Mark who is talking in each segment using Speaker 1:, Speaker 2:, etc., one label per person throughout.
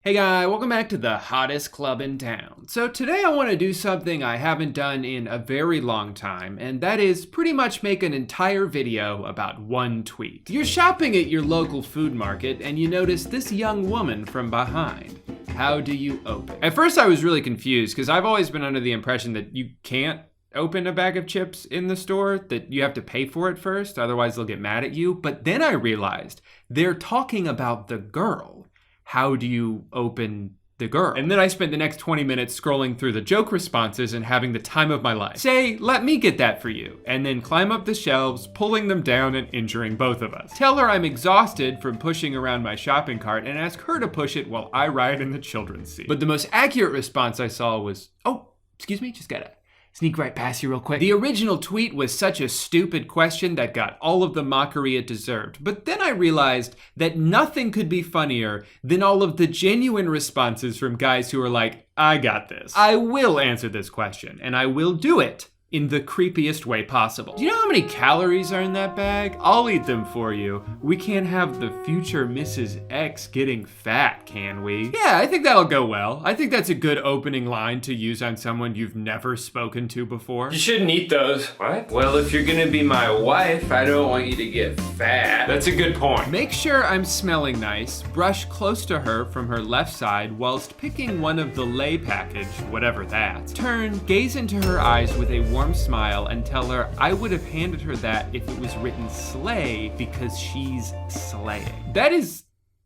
Speaker 1: Hey guys, welcome back to the hottest club in town. So today I want to do something I haven't done in a very long time, and that is pretty much make an entire video about one tweet. You're shopping at your local food market and you notice this young woman from behind. How do you open? At first I was really confused because I've always been under the impression that you can't open a bag of chips in the store, that you have to pay for it first, otherwise they'll get mad at you. But then I realized they're talking about the girl. How do you open the girl? And then I spent the next 20 minutes scrolling through the joke responses and having the time of my life. Say, let me get that for you. And then climb up the shelves, pulling them down and injuring both of us. Tell her I'm exhausted from pushing around my shopping cart and ask her to push it while I ride in the children's seat. But the most accurate response I saw was, oh, excuse me, just gotta sneak right past you real quick. The original tweet was such a stupid question that got all of the mockery it deserved. But then I realized that nothing could be funnier than all of the genuine responses from guys who are like, I got this. I will answer this question, and I will do it in the creepiest way possible. Do you know how many calories are in that bag? I'll eat them for you. We can't have the future Mrs. X getting fat, can we? Yeah, I think that'll go well. I think that's a good opening line to use on someone you've never spoken to before.
Speaker 2: You shouldn't eat those. What? Well, if you're gonna be my wife, I don't want you to get fat. That's a good point.
Speaker 1: Make sure I'm smelling nice, brush close to her from her left side whilst picking one of the lay package, whatever that. Turn, gaze into her eyes with a warm smile and tell her I would have handed her that if it was written slay because she's slaying. That is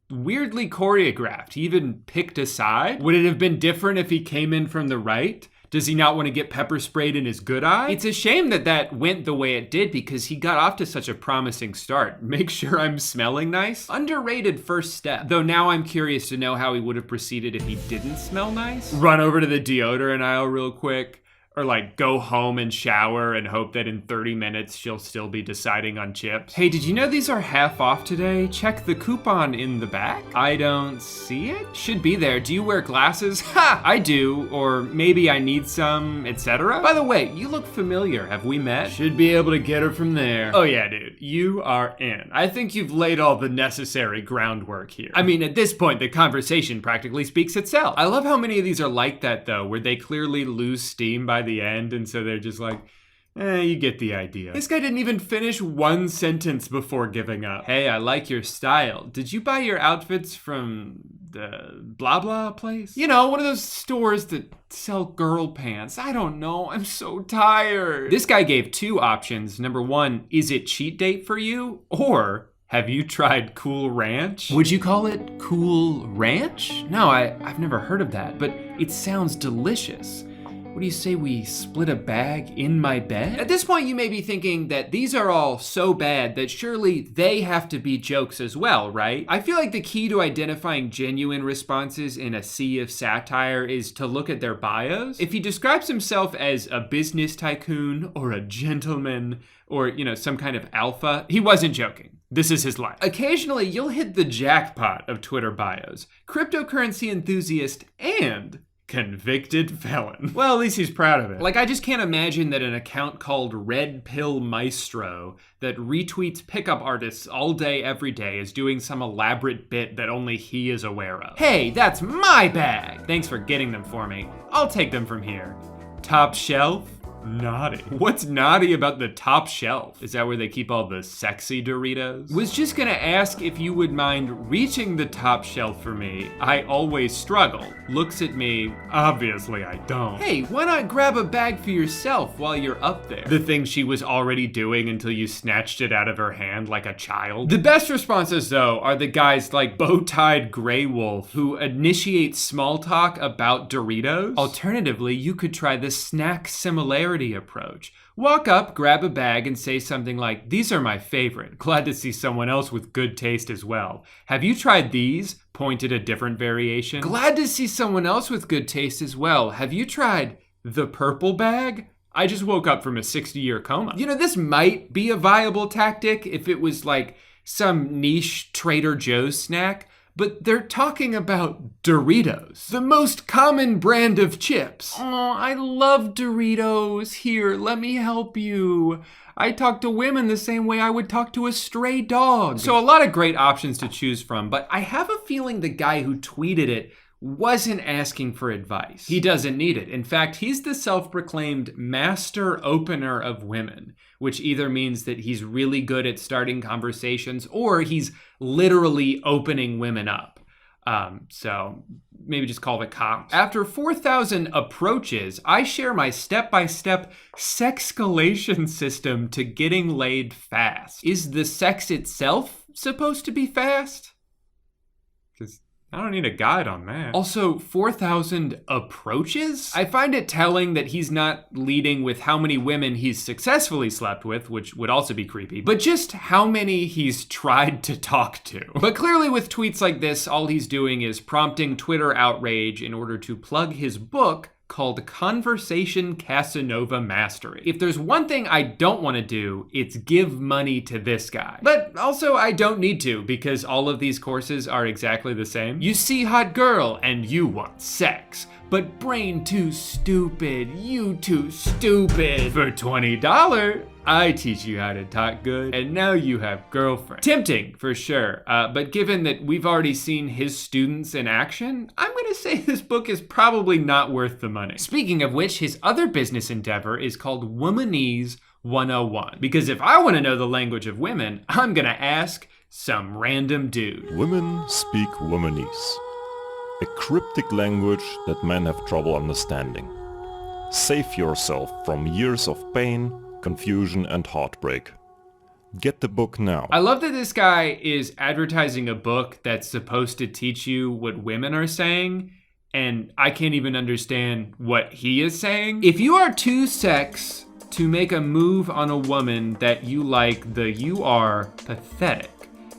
Speaker 1: weirdly choreographed. He even picked a side. Would it have been different if he came in from the right? Does he not want to get pepper sprayed in his good eye? It's a shame that that went the way it did because he got off to such a promising start. Make sure I'm smelling nice? Underrated first step. Though now I'm curious to know how he would have proceeded if he didn't smell nice. Run over to the deodorant aisle real quick. Or like go home and shower and hope that in 30 minutes she'll still be deciding on chips. Hey, did you know these are half off today? Check the coupon in the back. I don't see it. Should be there. Do you wear glasses? Ha! I do. Or maybe I need some, etc. By the way, you look familiar. Have we met? Should be able to get her from there. Oh yeah, dude. You are in. I think you've laid all the necessary groundwork here. I mean, at this point, the conversation practically speaks itself. I love how many of these are like that though, where they clearly lose steam by the end, and so they're just like, you get the idea. This guy didn't even finish one sentence before giving up. Hey, I like your style. Did you buy your outfits from the blah blah place? You know, one of those stores that sell girl pants. I don't know, I'm so tired. This guy gave two options. Number one, is it cheat date for you? Or have you tried Cool Ranch? Would you call it Cool Ranch? No, I've never heard of that, but it sounds delicious. What do you say we split a bag in my bed? At this point, you may be thinking that these are all so bad that surely they have to be jokes as well, right? I feel like the key to identifying genuine responses in a sea of satire is to look at their bios. If he describes himself as a business tycoon or a gentleman or, you know, some kind of alpha, he wasn't joking. This is his life. Occasionally, you'll hit the jackpot of Twitter bios. Cryptocurrency enthusiast and convicted felon. Well, at least he's proud of it. Like, I just can't imagine that an account called Red Pill Maestro that retweets pickup artists all day, every day is doing some elaborate bit that only he is aware of. Hey, that's my bag! Thanks for getting them for me. I'll take them from here. Top shelf? Naughty. What's naughty about the top shelf? Is that where they keep all the sexy Doritos? Was just gonna ask if you would mind reaching the top shelf for me. I always struggle. Looks at me, obviously I don't. Hey, why not grab a bag for yourself while you're up there? The thing she was already doing until you snatched it out of her hand like a child. The best responses though are the guys like Bow-Tied Grey Wolf who initiate small talk about Doritos. Alternatively, you could try the snack similarity approach. Walk up, grab a bag, and say something like, these are my favorite. Glad to see someone else with good taste as well. Have you tried these? Point at a different variation. Glad to see someone else with good taste as well. Have you tried the purple bag? I just woke up from a 60-year coma. You know, this might be a viable tactic if it was like some niche Trader Joe's snack, but they're talking about Doritos, the most common brand of chips. Oh, I love Doritos. Here, let me help you. I talk to women the same way I would talk to a stray dog. So a lot of great options to choose from, but I have a feeling the guy who tweeted it wasn't asking for advice. He doesn't need it. In fact, he's the self-proclaimed master opener of women, which either means that he's really good at starting conversations or he's literally opening women up. So maybe just call the cops. After 4,000 approaches, I share my step-by-step sexcalation system to getting laid fast. Is the sex itself supposed to be fast? Because I don't need a guide on that. Also, 4,000 approaches? I find it telling that he's not leading with how many women he's successfully slept with, which would also be creepy, but just how many he's tried to talk to. But clearly with tweets like this, all he's doing is prompting Twitter outrage in order to plug his book called Conversation Casanova Mastery. If there's one thing I don't want to do, it's give money to this guy. But also I don't need to, because all of these courses are exactly the same. You see hot girl and you want sex, but brain too stupid, you too stupid. For $20, I teach you how to talk good, and now you have girlfriend. Tempting, for sure, but given that we've already seen his students in action, I'm gonna say this book is probably not worth the money. Speaking of which, his other business endeavor is called Womanese 101, because if I wanna know the language of women, I'm gonna ask some random dude.
Speaker 3: Women speak womanese, a cryptic language that men have trouble understanding. Save yourself from years of pain, confusion and heartbreak. Get the book now.
Speaker 1: I love that this guy is advertising a book that's supposed to teach you what women are saying, and I can't even understand what he is saying. If you are too sex to make a move on a woman that you like, you are pathetic.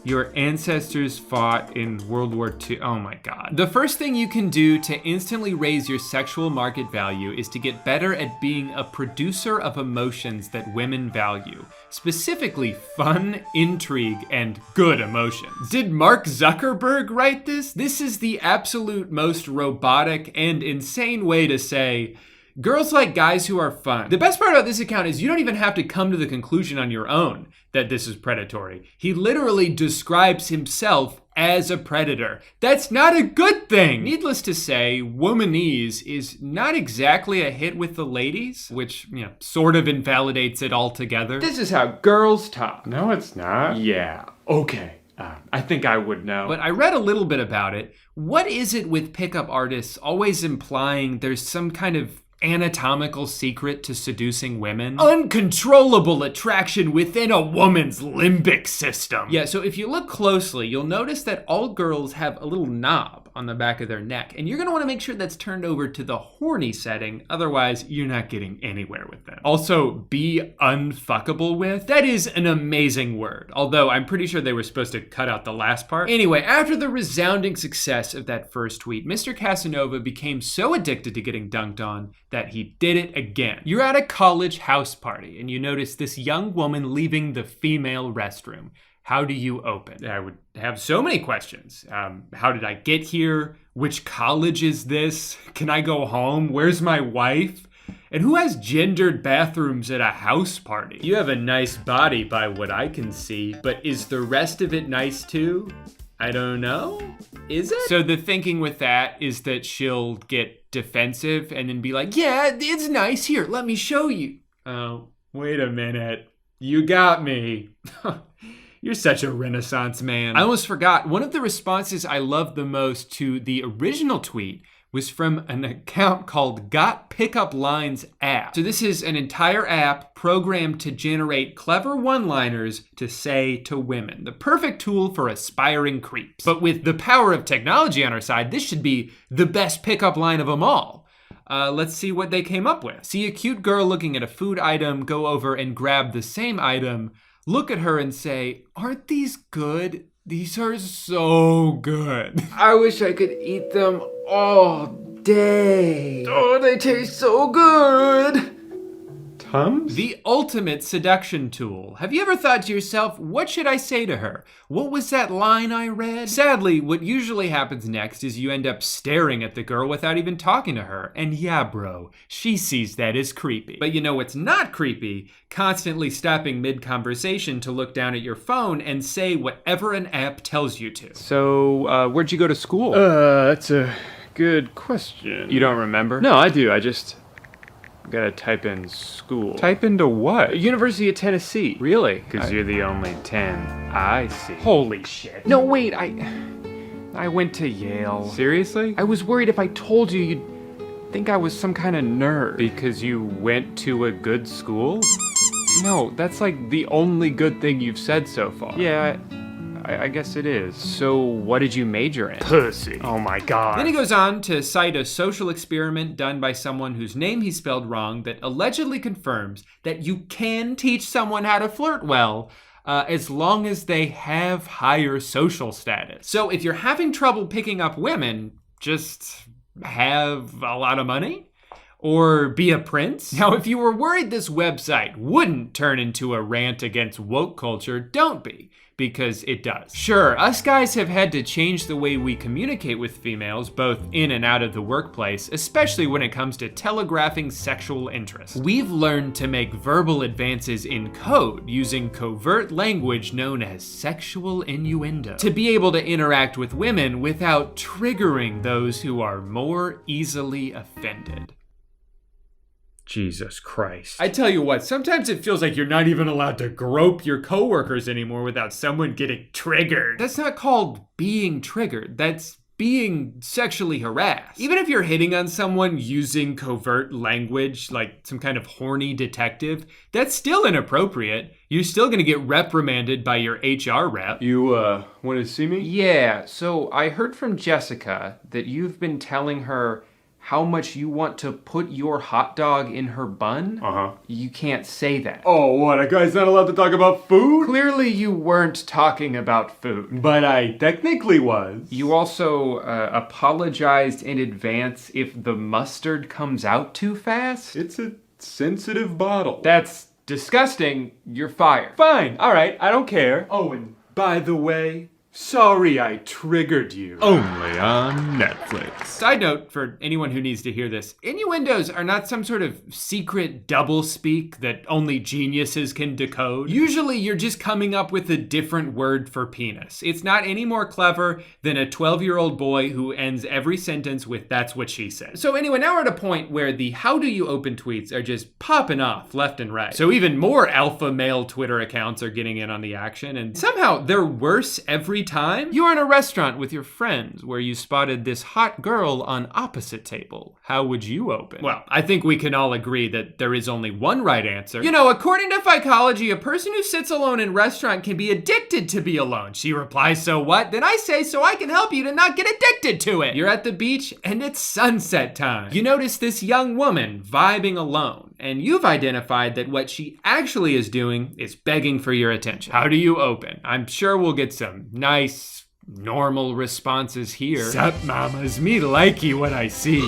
Speaker 1: Your ancestors fought in World War II. Oh my God. The first thing you can do to instantly raise your sexual market value is to get better at being a producer of emotions that women value. Specifically, fun, intrigue, and good emotions. Did Mark Zuckerberg write this? This is the absolute most robotic and insane way to say, girls like guys who are fun. The best part about this account is you don't even have to come to the conclusion on your own that this is predatory. He literally describes himself as a predator. That's not a good thing. Needless to say, Womanese is not exactly a hit with the ladies, which, sort of invalidates it altogether. This is how girls talk.
Speaker 2: No, it's not.
Speaker 1: Yeah, okay. I think I would know. But I read a little bit about it. What is it with pickup artists always implying there's some kind of anatomical secret to seducing women? Uncontrollable attraction within a woman's limbic system. Yeah, so if you look closely, you'll notice that all girls have a little knob on the back of their neck, and you're gonna wanna make sure that's turned over to the horny setting, otherwise you're not getting anywhere with them. Also, be unfuckable with, that is an amazing word, although I'm pretty sure they were supposed to cut out the last part. Anyway, after the resounding success of that first tweet, Mr. Casanova became so addicted to getting dunked on that he did it again. You're at a college house party and you notice this young woman leaving the female restroom. How do you open? I would have so many questions. How did I get here? Which college is this? Can I go home? Where's my wife? And who has gendered bathrooms at a house party? You have a nice body by what I can see, but is the rest of it nice too? I don't know. Is it? So the thinking with that is that she'll get defensive and then be like, yeah, it's nice. Here, let me show you. Oh, wait a minute. You got me. You're such a Renaissance man. I almost forgot. One of the responses I loved the most to the original tweet was from an account called Got Pickup Lines app. So this is an entire app programmed to generate clever one-liners to say to women. The perfect tool for aspiring creeps. But with the power of technology on our side, this should be the best pickup line of them all. Let's see what they came up with. See a cute girl looking at a food item, go over and grab the same item, look at her and say, aren't these good? These are so good. I wish I could eat them all day. Oh, they taste so good.
Speaker 2: Tums?
Speaker 1: The ultimate seduction tool. Have you ever thought to yourself, what should I say to her? What was that line I read? Sadly, what usually happens next is you end up staring at the girl without even talking to her. And yeah, bro, she sees that as creepy. But you know what's not creepy? Constantly stopping mid-conversation to look down at your phone and say whatever an app tells you to.
Speaker 2: So, where'd you go to school?
Speaker 1: That's a good question.
Speaker 2: You don't remember?
Speaker 1: No, I do. I just gotta type in school.
Speaker 2: Type into what?
Speaker 1: University of Tennessee.
Speaker 2: Really?
Speaker 1: Because you're the only 10 I see.
Speaker 2: Holy shit.
Speaker 1: No, wait, I went to Yale.
Speaker 2: Seriously?
Speaker 1: I was worried if I told you, you'd think I was some kind of nerd.
Speaker 2: Because you went to a good school?
Speaker 1: No, that's like the only good thing you've said so far.
Speaker 2: Yeah, I guess it is.
Speaker 1: So what did you major in?
Speaker 2: Pussy.
Speaker 1: Oh my god.
Speaker 4: Then he goes on to cite a social experiment done by someone whose name he spelled wrong that allegedly confirms that you can teach someone how to flirt well, as long as they have higher social status. So if you're having trouble picking up women, just have a lot of money? Or be a prince? Now, if you were worried this website wouldn't turn into a rant against woke culture, don't be, because it does. Sure, us guys have had to change the way we communicate with females, both in and out of the workplace, especially when it comes to telegraphing sexual interest. We've learned to make verbal advances in code using covert language known as sexual innuendo, to be able to interact with women without triggering those who are more easily offended.
Speaker 2: Jesus Christ.
Speaker 4: I tell you what, sometimes it feels like you're not even allowed to grope your coworkers anymore without someone getting triggered. That's not called being triggered. That's being sexually harassed. Even if you're hitting on someone using covert language, like some kind of horny detective, that's still inappropriate. You're still gonna get reprimanded by your HR rep.
Speaker 1: You, want to see me? Yeah, so I heard from Jessica that you've been telling her how much you want to put your hot dog in her bun?
Speaker 2: Uh-huh.
Speaker 1: You can't say that.
Speaker 2: Oh, what? A guy's not allowed to talk about food?
Speaker 1: Clearly you weren't talking about food.
Speaker 2: But I technically was.
Speaker 1: You also apologized in advance if the mustard comes out too fast?
Speaker 2: It's a sensitive bottle.
Speaker 1: That's disgusting. You're fired.
Speaker 2: Fine. All right. I don't care.
Speaker 1: Oh, and
Speaker 2: By the way, sorry I triggered you.
Speaker 3: Only on Netflix.
Speaker 4: Side note for anyone who needs to hear this, innuendos are not some sort of secret doublespeak that only geniuses can decode. Usually you're just coming up with a different word for penis. It's not any more clever than a 12-year-old boy who ends every sentence with "that's what she said." So anyway, now we're at a point where the "how do you open" tweets are just popping off left and right. So even more alpha male Twitter accounts are getting in on the action, and somehow they're worse every time. You are in a restaurant with your friends where you spotted this hot girl on opposite table. How would you open? Well, I think we can all agree that there is only one right answer. You know, according to psychology, a person who sits alone in a restaurant can be addicted to be alone. She replies, "So what?" Then I say, "So I can help you to not get addicted to it." You're at the beach and it's sunset time. You notice this young woman vibing alone, and you've identified that what she actually is doing is begging for your attention. How do you open? I'm sure we'll get some nice, normal responses here. Sup, mamas? Me likey what I see.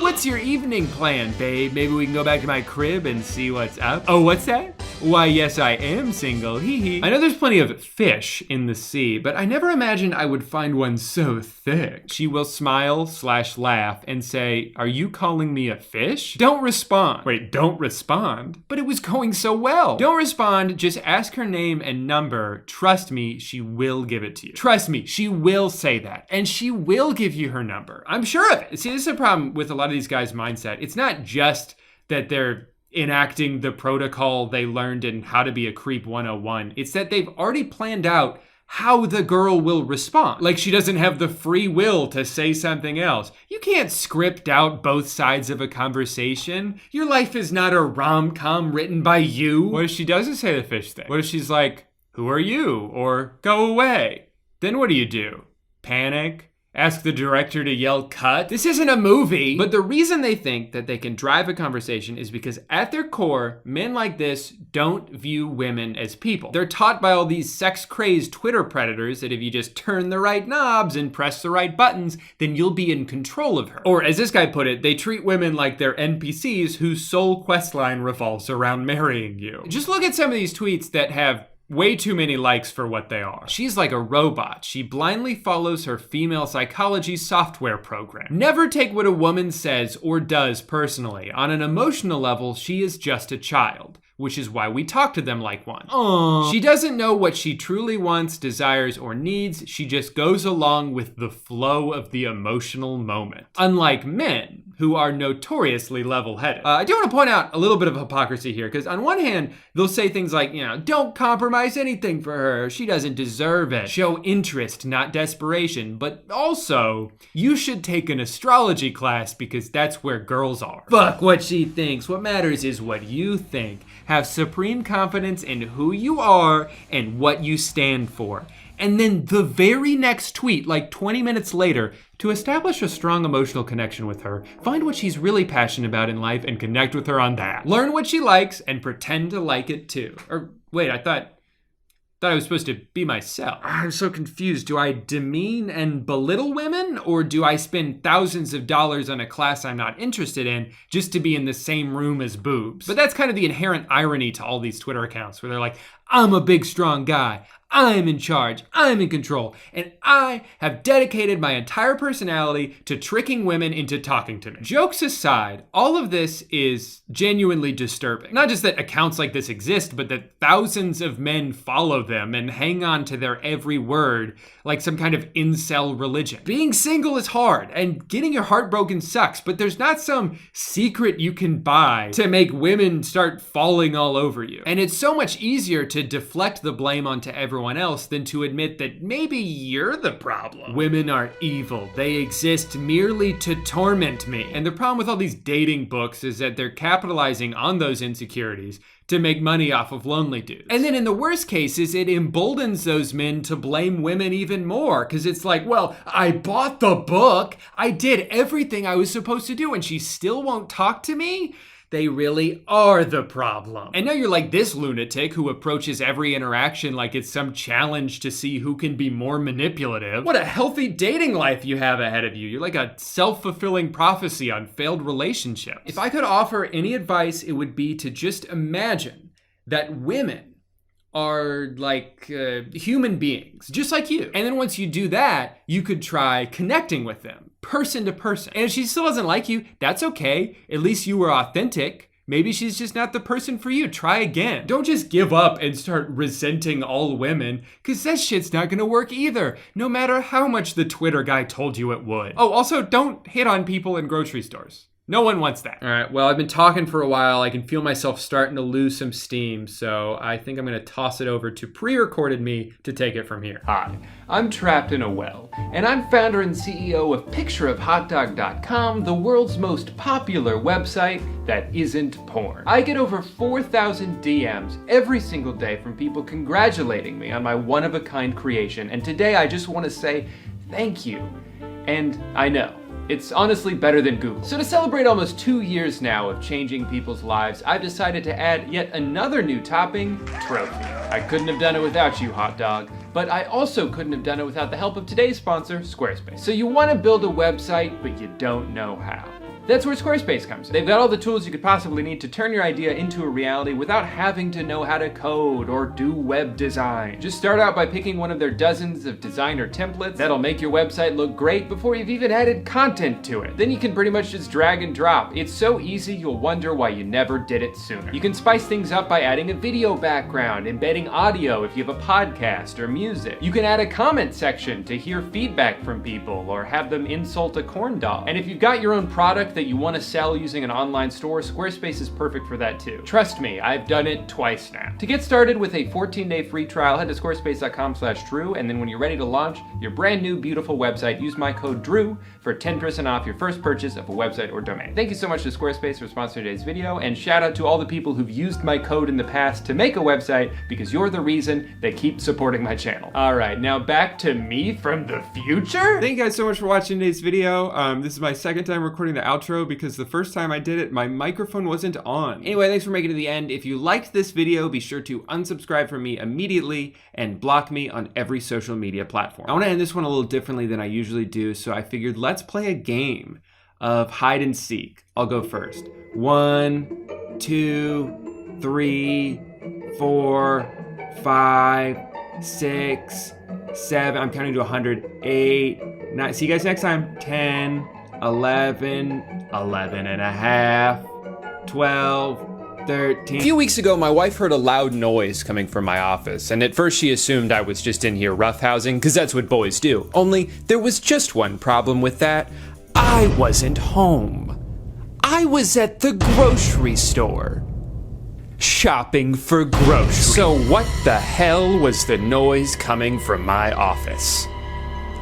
Speaker 4: What's your evening plan, babe? Maybe we can go back to my crib and see what's up. Oh, what's that? Why, yes, I am single. Hee hee. I know there's plenty of fish in the sea, but I never imagined I would find one so thick. She will smile/laugh and say, "Are you calling me a fish?" Don't respond. Wait, don't respond? But it was going so well. Don't respond. Just ask her name and number. Trust me, she will give it to you. Trust me, she will say that. And she will give you her number. I'm sure of it. See, this is a problem with a lot of these guys' mindset. It's not just that they're enacting the protocol they learned in How to Be a Creep 101. It's that they've already planned out how the girl will respond. Like she doesn't have the free will to say something else. You can't script out both sides of a conversation. Your life is not a rom-com written by you. What if she doesn't say the fish thing? What if she's like, "Who are you?" Or "Go away"? Then what do? Panic? Ask the director to yell cut? This isn't a movie. But the reason they think that they can drive a conversation is because at their core, men like this don't view women as people. They're taught by all these sex-crazed Twitter predators that if you just turn the right knobs and press the right buttons, then you'll be in control of her. Or as this guy put it, they treat women like they're NPCs whose sole questline revolves around marrying you. Just look at some of these tweets that have way too many likes for what they are. She's like a robot. She blindly follows her female psychology software program. Never take what a woman says or does personally. On an emotional level, she is just a child, which is why we talk to them like one. Aww. She doesn't know what she truly wants, desires, or needs. She just goes along with the flow of the emotional moment. Unlike men, who are notoriously level-headed. I do want to point out a little bit of hypocrisy here, because on one hand, they'll say things like, don't compromise anything for her. She doesn't deserve it. Show interest, not desperation. But also, you should take an astrology class because that's where girls are. Fuck what she thinks. What matters is what you think. Have supreme confidence in who you are and what you stand for. And then the very next tweet, like 20 minutes later, to establish a strong emotional connection with her, find what she's really passionate about in life and connect with her on that. Learn what she likes and pretend to like it too. Or wait, I thought I was supposed to be myself. I'm so confused. Do I demean and belittle women, or do I spend thousands of dollars on a class I'm not interested in just to be in the same room as boobs? But that's kind of the inherent irony to all these Twitter accounts where they're like, I'm a big, strong guy. I'm in charge, I'm in control, and I have dedicated my entire personality to tricking women into talking to me. Jokes aside, all of this is genuinely disturbing. Not just that accounts like this exist, but that thousands of men follow them and hang on to their every word like some kind of incel religion. Being single is hard, and getting your heart broken sucks, but there's not some secret you can buy to make women start falling all over you. And it's so much easier to deflect the blame onto everyone else than to admit that maybe you're the problem. Women are evil. They exist merely to torment me. And the problem with all these dating books is that they're capitalizing on those insecurities to make money off of lonely dudes. And then in the worst cases, it emboldens those men to blame women even more, because it's like, well, I bought the book. I did everything I was supposed to do, and she still won't talk to me? They really are the problem. And now you're like this lunatic who approaches every interaction like it's some challenge to see who can be more manipulative. What a healthy dating life you have ahead of you. You're like a self-fulfilling prophecy on failed relationships. If I could offer any advice, it would be to just imagine that women are like human beings, just like you. And then once you do that, you could try connecting with them, person to person. And if she still doesn't like you, that's okay. At least you were authentic. Maybe she's just not the person for you. Try again. Don't just give up and start resenting all women, because that shit's not gonna work either, no matter how much the Twitter guy told you it would. Oh, also, don't hit on people in grocery stores. No one wants that. All right, well, I've been talking for a while. I can feel myself starting to lose some steam, so I think I'm gonna toss it over to pre-recorded me to take it from here.
Speaker 2: Hi, I'm trapped in a well, and I'm founder and CEO of pictureofhotdog.com, the world's most popular website that isn't porn. I get over 4,000 DMs every single day from people congratulating me on my one-of-a-kind creation, and today I just want to say thank you. And I know, it's honestly better than Google. So to celebrate almost 2 years now of changing people's lives, I've decided to add yet another new topping, trophy. I couldn't have done it without you, hot dog, but I also couldn't have done it without the help of today's sponsor, Squarespace. So you want to build a website, but you don't know how. That's where Squarespace comes in. They've got all the tools you could possibly need to turn your idea into a reality without having to know how to code or do web design. Just start out by picking one of their dozens of designer templates that'll make your website look great before you've even added content to it. Then you can pretty much just drag and drop. It's so easy you'll wonder why you never did it sooner. You can spice things up by adding a video background, embedding audio if you have a podcast or music. You can add a comment section to hear feedback from people or have them insult a corn dog. And if you've got your own product that you want to sell using an online store, Squarespace is perfect for that too. Trust me, I've done it twice now. To get started with a 14-day free trial, head to squarespace.com/Drew, and then when you're ready to launch your brand new beautiful website, use my code DREW for 10% off your first purchase of a website or domain. Thank you so much to Squarespace for sponsoring today's video, and shout out to all the people who've used my code in the past to make a website, because you're the reason they keep supporting my channel. All right, now back to me from the future.
Speaker 1: Thank you guys so much for watching today's video. This is my second time recording the outro because the first time I did it, my microphone wasn't on. Anyway, thanks for making it to the end. If you liked this video, be sure to unsubscribe from me immediately and block me on every social media platform. I want to end this one a little differently than I usually do, so I figured let's play a game of hide and seek. I'll go first. 1, 2, 3, 4, 5, 6, 7. I'm counting to 100. 8, 9. See you guys next time. 10, 11, 11 and a half, 12, 13.
Speaker 4: A few weeks ago, my wife heard a loud noise coming from my office, and at first she assumed I was just in here roughhousing, because that's what boys do. Only, there was just one problem with that. I wasn't home. I was at the grocery store. Shopping for groceries. So what the hell was the noise coming from my office?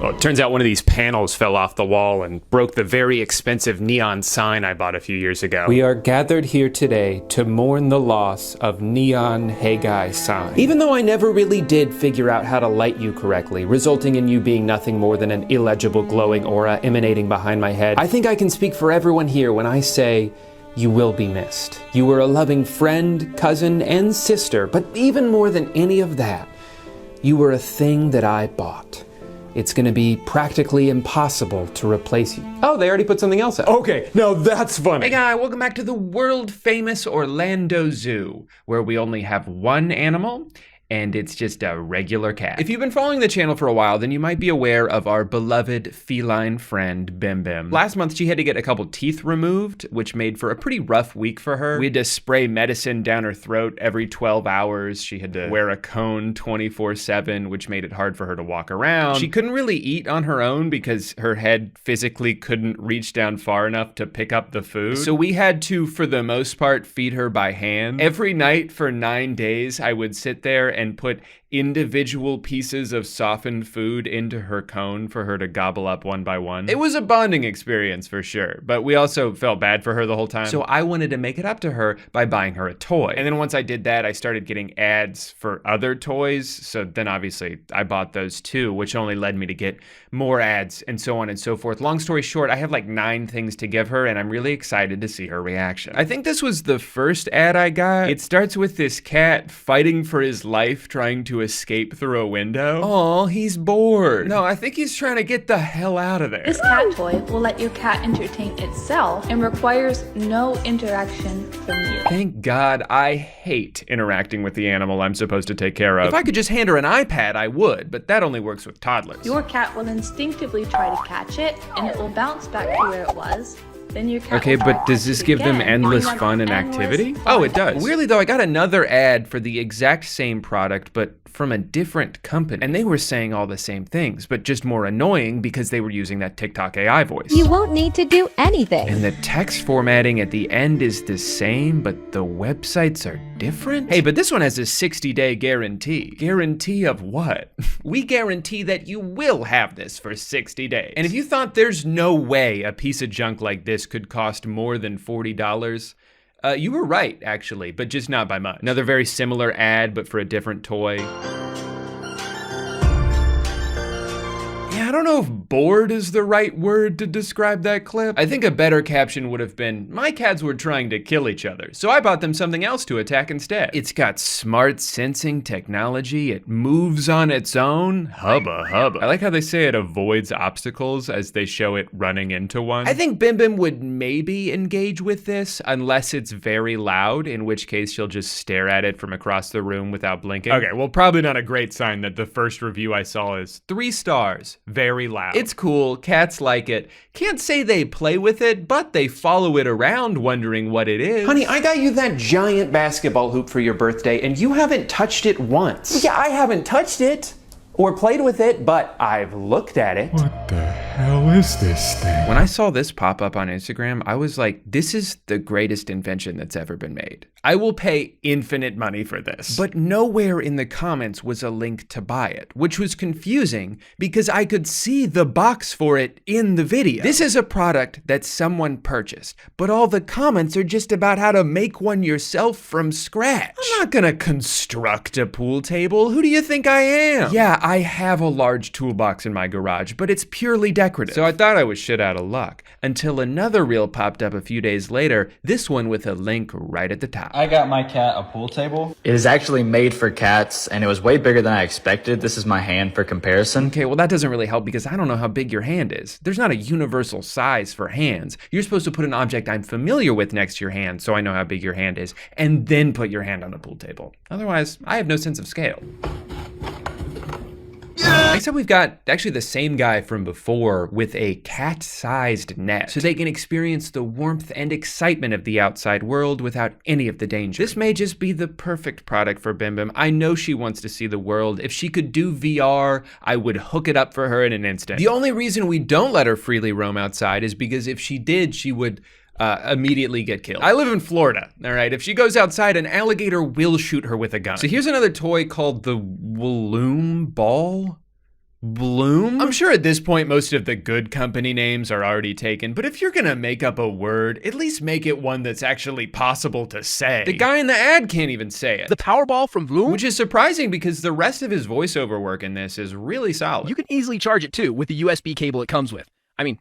Speaker 4: Well, it turns out one of these panels fell off the wall and broke the very expensive neon sign I bought a few years ago. We are gathered here today to mourn the loss of Neon Haggai sign. Even though I never really did figure out how to light you correctly, resulting in you being nothing more than an illegible glowing aura emanating behind my head, I think I can speak for everyone here when I say, you will be missed. You were a loving friend, cousin, and sister, but even more than any of that, you were a thing that I bought. It's gonna be practically impossible to replace you. Oh, they already put something else out. Okay, now that's funny. Hey guys, welcome back to the world famous Orlando Zoo, where we only have one animal, and it's just a regular cat. If you've been following the channel for a while, then you might be aware of our beloved feline friend, Bim Bim. Last month, she had to get a couple teeth removed, which made for a pretty rough week for her. We had to spray medicine down her throat every 12 hours. She had to wear a cone 24/7, which made it hard for her to walk around. She couldn't really eat on her own because her head physically couldn't reach down far enough to pick up the food. So we had to, for the most part, feed her by hand. Every night for 9 days, I would sit there and put individual pieces of softened food into her cone for her to gobble up one by one. It was a bonding experience for sure, but we also felt bad for her the whole time. So I wanted to make it up to her by buying her a toy. And then once I did that, I started getting ads for other toys. So then obviously I bought those too, which only led me to get more ads and so on and so forth. Long story short, I have like 9 things to give her and I'm really excited to see her reaction. I think this was the first ad I got. It starts with this cat fighting for his life, trying to escape through a window. Oh, he's bored. No, I think he's trying to get the hell out of there.
Speaker 5: This cat toy will let your cat entertain itself and requires no interaction from you.
Speaker 4: Thank God. I hate interacting with the animal I'm supposed to take care of. If I could just hand her an iPad, I would, but that only works with toddlers.
Speaker 5: Your cat will instinctively try to catch it, and it will bounce back to where it was. Then your cat
Speaker 4: Okay,
Speaker 5: will
Speaker 4: but does this give them endless fun and activity? Oh, it does. Weirdly though, I got another ad for the exact same product, but from a different company. And they were saying all the same things, but just more annoying because they were using that TikTok AI voice.
Speaker 6: You won't need to do anything.
Speaker 4: And the text formatting at the end is the same, but the websites are different? Hey, but this one has a 60-day guarantee. Guarantee of what? We guarantee that you will have this for 60 days. And if you thought there's no way a piece of junk like this could cost more than $40, you were right, actually, but just not by much. Another very similar ad, but for a different toy. Yeah, I don't know if bored is the right word to describe that clip. I think a better caption would have been, my cats were trying to kill each other, so I bought them something else to attack instead. It's got smart sensing technology, it moves on its own. Hubba hubba. I like how they say it avoids obstacles as they show it running into one. I think Bim Bim would maybe engage with this unless it's very loud, in which case she'll just stare at it from across the room without blinking. Okay, well, probably not a great sign that the first review I saw is 3 stars. Very loud. It's cool, cats like it. Can't say they play with it, but they follow it around wondering what it is. Honey, I got you that giant basketball hoop for your birthday and you haven't touched it once. Yeah, I haven't touched it or played with it, but I've looked at it.
Speaker 7: What the hell is this thing?
Speaker 4: When I saw this pop up on Instagram, I was like, this is the greatest invention that's ever been made. I will pay infinite money for this. But nowhere in the comments was a link to buy it, which was confusing because I could see the box for it in the video. This is a product that someone purchased, but all the comments are just about how to make one yourself from scratch. I'm not gonna construct a pool table. Who do you think I am? Yeah, I have a large toolbox in my garage, but it's purely
Speaker 1: decorative. So I thought I was shit out of luck, until another reel popped up a few days later, this one with a link right at the top.
Speaker 8: I got my cat a pool table.
Speaker 9: It is actually made for cats, and it was way bigger than I expected. This is my hand for comparison.
Speaker 1: Okay, well that doesn't really help because I don't know how big your hand is. There's not a universal size for hands. You're supposed to put an object I'm familiar with next to your hand so I know how big your hand is, and then put your hand on a pool table. Otherwise, I have no sense of scale. Next up, we've got actually the same guy from before with a cat-sized net, so they can experience the warmth and excitement of the outside world without any of the danger. This may just be the perfect product for Bim Bim. I know she wants to see the world. If she could do VR, I would hook it up for her in an instant. The only reason we don't let her freely roam outside is because if she did, she would immediately get killed. I live in Florida, all right? If she goes outside, an alligator will shoot her with a gun. So here's another toy called the Walloon Ball. Bloom? I'm sure at this point most of the good company names are already taken, but if you're gonna make up a word, at least make it one that's actually possible to say. The guy in the ad can't even say it.
Speaker 10: The Powerball from Bloom?
Speaker 1: Which is surprising because the rest of his voiceover work in this is really solid.
Speaker 10: You can easily charge it too with the USB cable it comes with. I mean,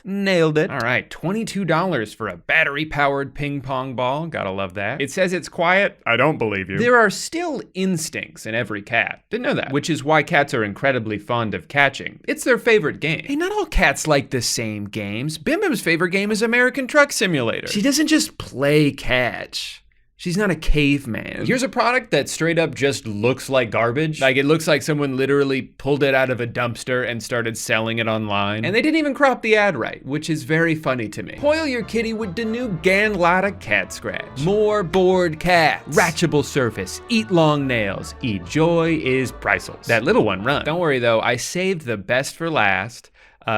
Speaker 1: nailed it. All right, $22 for a battery-powered ping pong ball. Gotta love that. It says it's quiet. I don't believe you. There are still instincts in every cat. Didn't know that. Which is why cats are incredibly fond of catching. It's their favorite game. Hey, not all cats like the same games. Bim Bim's favorite game is American Truck Simulator. She doesn't just play catch. She's not a caveman. Here's a product that straight up just looks like garbage. Like it looks like someone literally pulled it out of a dumpster and started selling it online. And they didn't even crop the ad right, which is very funny to me. Spoil your kitty with the new Ganlotta Cat Scratch. More bored cats. Ratchable surface. Eat long nails. Eat joy is priceless. That little one runs. Don't worry though, I saved the best for last.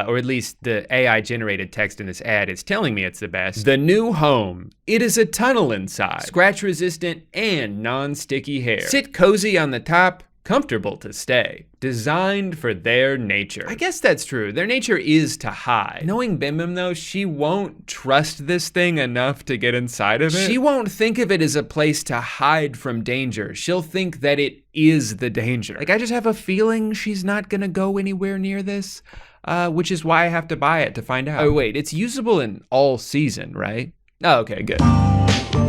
Speaker 1: Or at least the AI generated text in this ad is telling me it's the best. The new home. It is a tunnel inside. Scratch resistant and non-sticky hair. Sit cozy on the top, comfortable to stay. Designed for their nature. I guess that's true. Their nature is to hide. Knowing Bim Bim though, she won't trust this thing enough to get inside of it. She won't think of it as a place to hide from danger. She'll think that it is the danger. Like I just have a feeling she's not gonna go anywhere near this. Which is why I have to buy it to find out. Oh wait, it's usable in all season, right? Oh, okay, good.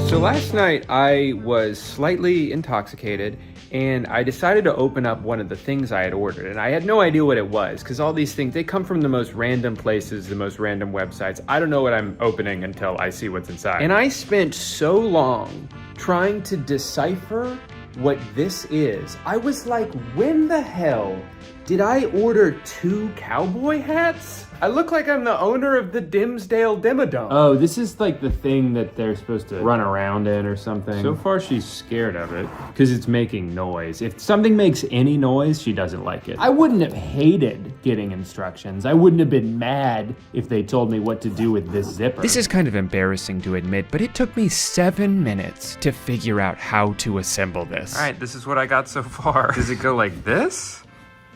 Speaker 1: So last night I was slightly intoxicated and I decided to open up one of the things I had ordered, and I had no idea what it was because all these things, they come from the most random places, the most random websites. I don't know what I'm opening until I see what's inside. And I spent so long trying to decipher what this is. I was like, when the hell did I order 2 cowboy hats? I look like I'm the owner of the Dimsdale Dimmadome. Oh, this is like the thing that they're supposed to run around in or something. So far, she's scared of it because it's making noise. If something makes any noise, she doesn't like it. I wouldn't have hated getting instructions. I wouldn't have been mad if they told me what to do with this zipper. This is kind of embarrassing to admit, but it took me 7 minutes to figure out how to assemble this. All right, this is what I got so far. Does it go like this?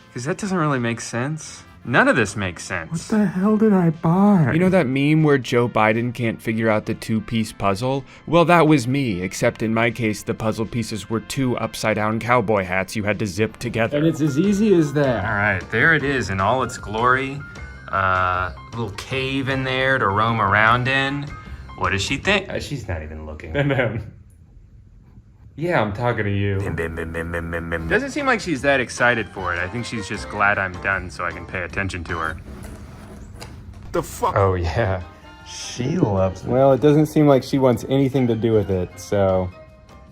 Speaker 1: Because that doesn't really make sense. None of this makes sense.
Speaker 7: What the hell did I buy?
Speaker 1: You know that meme where Joe Biden can't figure out the 2-piece puzzle? Well, that was me, except in my case, the puzzle pieces were 2 upside-down cowboy hats you had to zip together. And it's as easy as that. All right, there it is in all its glory. Little cave in there to roam around in. What does she think? She's not even looking. Yeah, I'm talking to you. Doesn't seem like she's that excited for it. I think she's just glad I'm done so I can pay attention to her.
Speaker 7: The fuck?
Speaker 1: Oh yeah, she loves it.
Speaker 4: Well, it doesn't seem like she wants anything to do with it, so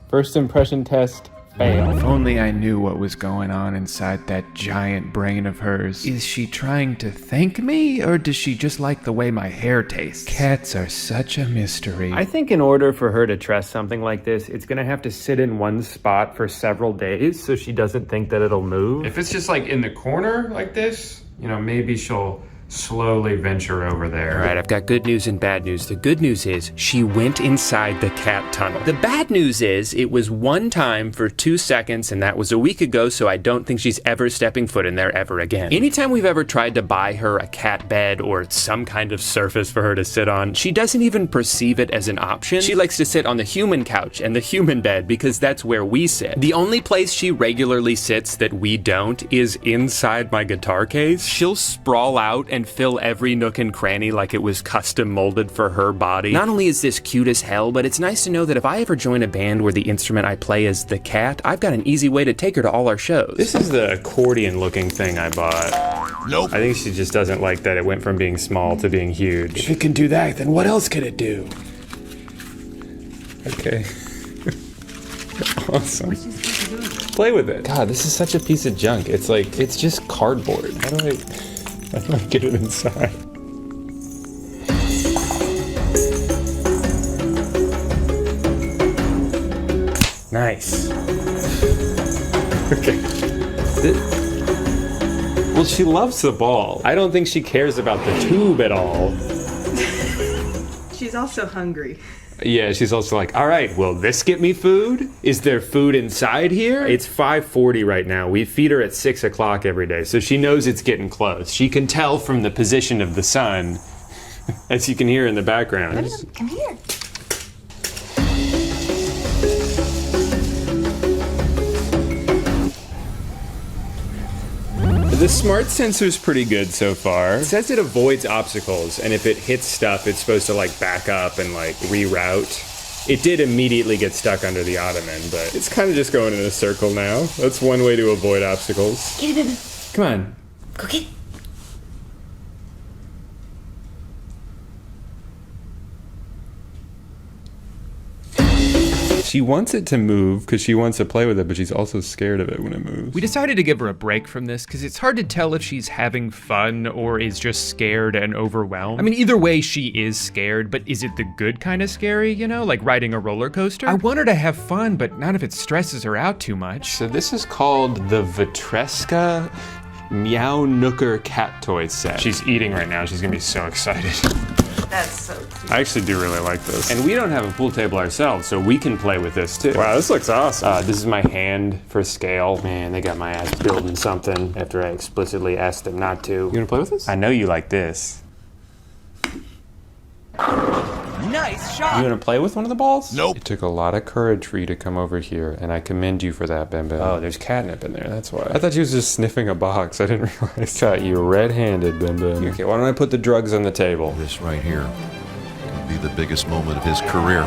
Speaker 4: first impression test, fail.
Speaker 1: If only I knew what was going on inside that giant brain of hers. Is she trying to thank me, or does she just like the way my hair tastes? Cats are such a mystery. I think in order for her to trust something like this, it's gonna have to sit in one spot for several days so she doesn't think that it'll move. If it's just like in the corner like this, you know, maybe she'll slowly venture over there.
Speaker 4: All right, I've got good news and bad news. The good news is she went inside the cat tunnel. The bad news is it was one time for 2 seconds, and that was a week ago, so I don't think she's ever stepping foot in there ever again. Anytime we've ever tried to buy her a cat bed or some kind of surface for her to sit on, she doesn't even perceive it as an option. She likes to sit on the human couch and the human bed because that's where we sit. The only place she regularly sits that we don't is inside my guitar case. She'll sprawl out and fill every nook and cranny like it was custom molded for her body. Not only is this cute as hell, but it's nice to know that if I ever join a band where the instrument I play is the cat, I've got an easy way to take her to all our shows. This is the accordion looking thing I bought. Nope. I think she just doesn't like that it went from being small to being huge. If it can do that, then what else can it do? Okay. Awesome. Play with it. God, this is such a piece of junk. It's like, it's just cardboard. How do I get it inside? Nice. Okay. Well, she loves the ball. I don't think she cares about the tube at all.
Speaker 11: She's also hungry.
Speaker 4: Yeah, she's also like, all right, will this get me food? Is there food inside here? It's 5:40 right now. We feed her at 6 o'clock every day, so she knows it's getting close. She can tell from the position of the sun, as you can hear in the background.
Speaker 11: Come here.
Speaker 4: The smart sensor's pretty good so far. It says it avoids obstacles, and if it hits stuff, it's supposed to like back up and like reroute. It did immediately get stuck under the ottoman, but it's kind of just going in a circle now. That's one way to avoid obstacles.
Speaker 11: Get it, baby.
Speaker 4: Come on.
Speaker 11: Go get it.
Speaker 4: She wants it to move because she wants to play with it, but she's also scared of it when it moves.
Speaker 2: We decided to give her a break from this because it's hard to tell if she's having fun or is just scared and overwhelmed. I mean, either way, she is scared, but is it the good kind of scary, you know, like riding a roller coaster? I want her to have fun, but not if it stresses her out too much.
Speaker 4: So this is called the Vitreska Meow Nooker cat toy set. She's eating right now. She's gonna be so excited.
Speaker 11: That's so cute.
Speaker 4: I actually do really like this. And we don't have a pool table ourselves, so we can play with this too. Wow, this looks awesome. This is my hand for scale. Man, they got my ass building something after I explicitly asked them not to. You wanna play with this? I know you like this.
Speaker 10: Nice shot!
Speaker 4: You wanna play with one of the balls?
Speaker 3: Nope.
Speaker 4: It took a lot of courage for you to come over here, and I commend you for that, Bim Bim. Oh, there's catnip in there, that's why. I thought she was just sniffing a box. I didn't realize. Caught you red-handed, Bim Bim. Okay, why don't I put the drugs on the table?
Speaker 12: This right here could be the biggest moment of his career.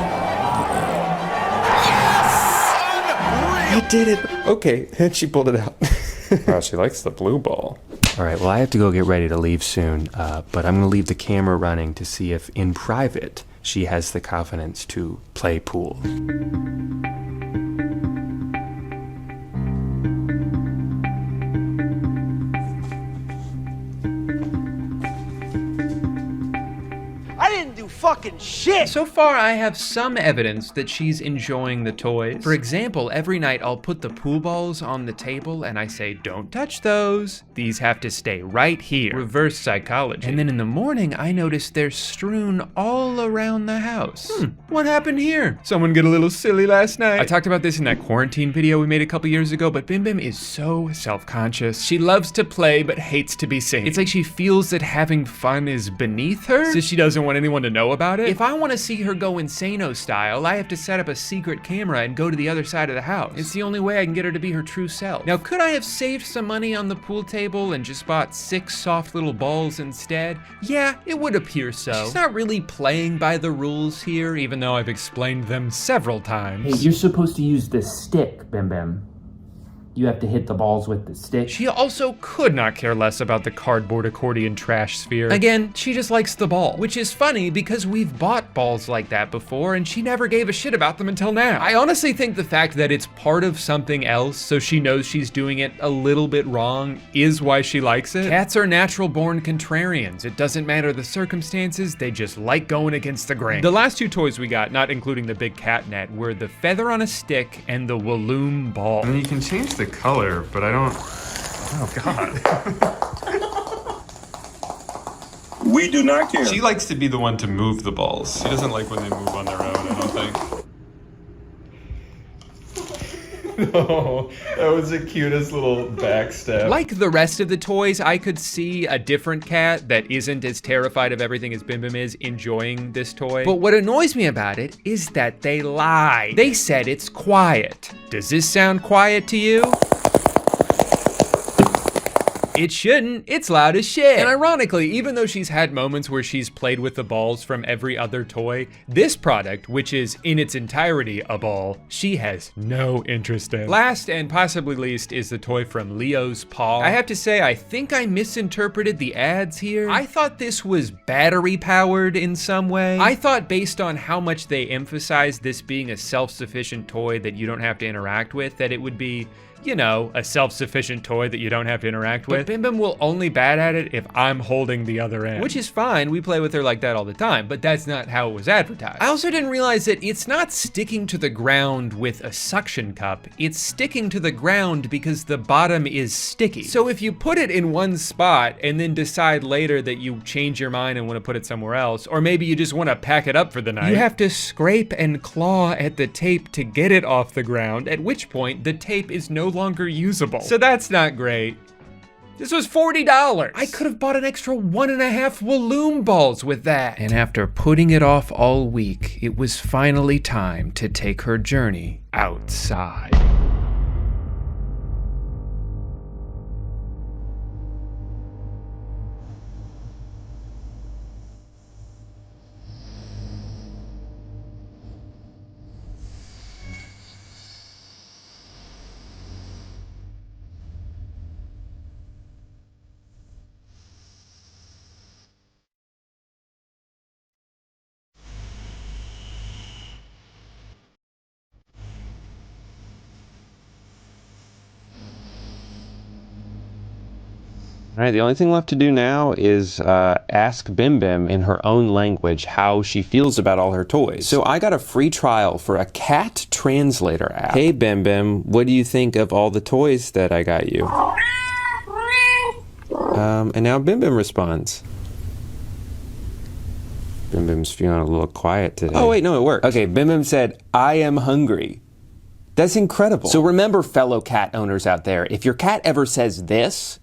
Speaker 4: I did it. Okay, and she pulled it out. Wow, she likes the blue ball. All right, well, I have to go get ready to leave soon, but I'm gonna leave the camera running to see if, in private, she has the confidence to play pool.
Speaker 10: I didn't do fucking shit!
Speaker 2: So far, I have some evidence that she's enjoying the toys. For example, every night I'll put the pool balls on the table and I say, don't touch those. These have to stay right here. Reverse psychology. And then in the morning, I notice they're strewn all around the house. What happened here? Someone get a little silly last night. I talked about this in that quarantine video we made a couple years ago, but Bim Bim is so self-conscious. She loves to play, but hates to be seen. It's like she feels that having fun is beneath her, so she doesn't want anyone to know about it. If I want to see her go insano style, I have to set up a secret camera and go to the other side of the house. It's the only way I can get her to be her true self. Now, could I have saved some money on the pool table and just bought 6 soft little balls instead? Yeah, it would appear so. She's not really playing by the rules here, even though I've explained them several times.
Speaker 13: Hey, you're supposed to use the stick, Bim Bim. You have to hit the balls with the stick.
Speaker 2: She also could not care less about the cardboard accordion trash sphere. Again, she just likes the ball, which is funny because we've bought balls like that before and she never gave a shit about them until now. I honestly think the fact that it's part of something else, so she knows she's doing it a little bit wrong, is why she likes it. Cats are natural born contrarians. It doesn't matter the circumstances, they just like going against the grain. The last 2 toys we got, not including the big cat net, were the feather on a stick and the Walloon ball.
Speaker 1: I mean, you can change the color, but I don't. Oh God.
Speaker 7: We do not care.
Speaker 1: She likes to be the one to move the balls. She doesn't like when they move on their own, I don't think. No, that was the cutest little backstep.
Speaker 4: Like the rest of the toys, I could see a different cat that isn't as terrified of everything as Bim Bim is enjoying this toy. But what annoys me about it is that they lie. They said it's quiet. Does this sound quiet to you? It shouldn't, it's loud as shit. And ironically, even though she's had moments where she's played with the balls from every other toy, this product, which is in its entirety a ball, she has no interest in. Last and possibly least is the toy from Leo's Paw. I have to say, I think I misinterpreted the ads here. I thought this was battery powered in some way. I thought based on how much they emphasized this being a self-sufficient toy that you don't have to interact with, that it would be, you know, a self-sufficient toy that you don't have to interact with. But Bim Bim will only bat at it if I'm holding the other end. Which is fine, we play with her like that all the time, but that's not how it was advertised. I also didn't realize that it's not sticking to the ground with a suction cup, it's sticking to the ground because the bottom is sticky. So if you put it in one spot and then decide later that you change your mind and want to put it somewhere else, or maybe you just want to pack it up for the night, you have to scrape and claw at the tape to get it off the ground, at which point the tape is no longer usable. So that's not great. This was $40. I could have bought an extra 1.5 Walloon balls with that. And after putting it off all week, it was finally time to take her journey outside.
Speaker 14: All right, the only thing left to do now is ask Bim Bim in her own language how she feels about all her toys. So I got a free trial for a cat translator app. Hey Bim Bim, what do you think of all the toys that I got you? And now Bim Bim responds. Bim Bim's feeling a little quiet today. Oh wait, no, it worked. Okay, Bim Bim said, I am hungry. That's incredible. So remember, fellow cat owners out there, if your cat ever says this,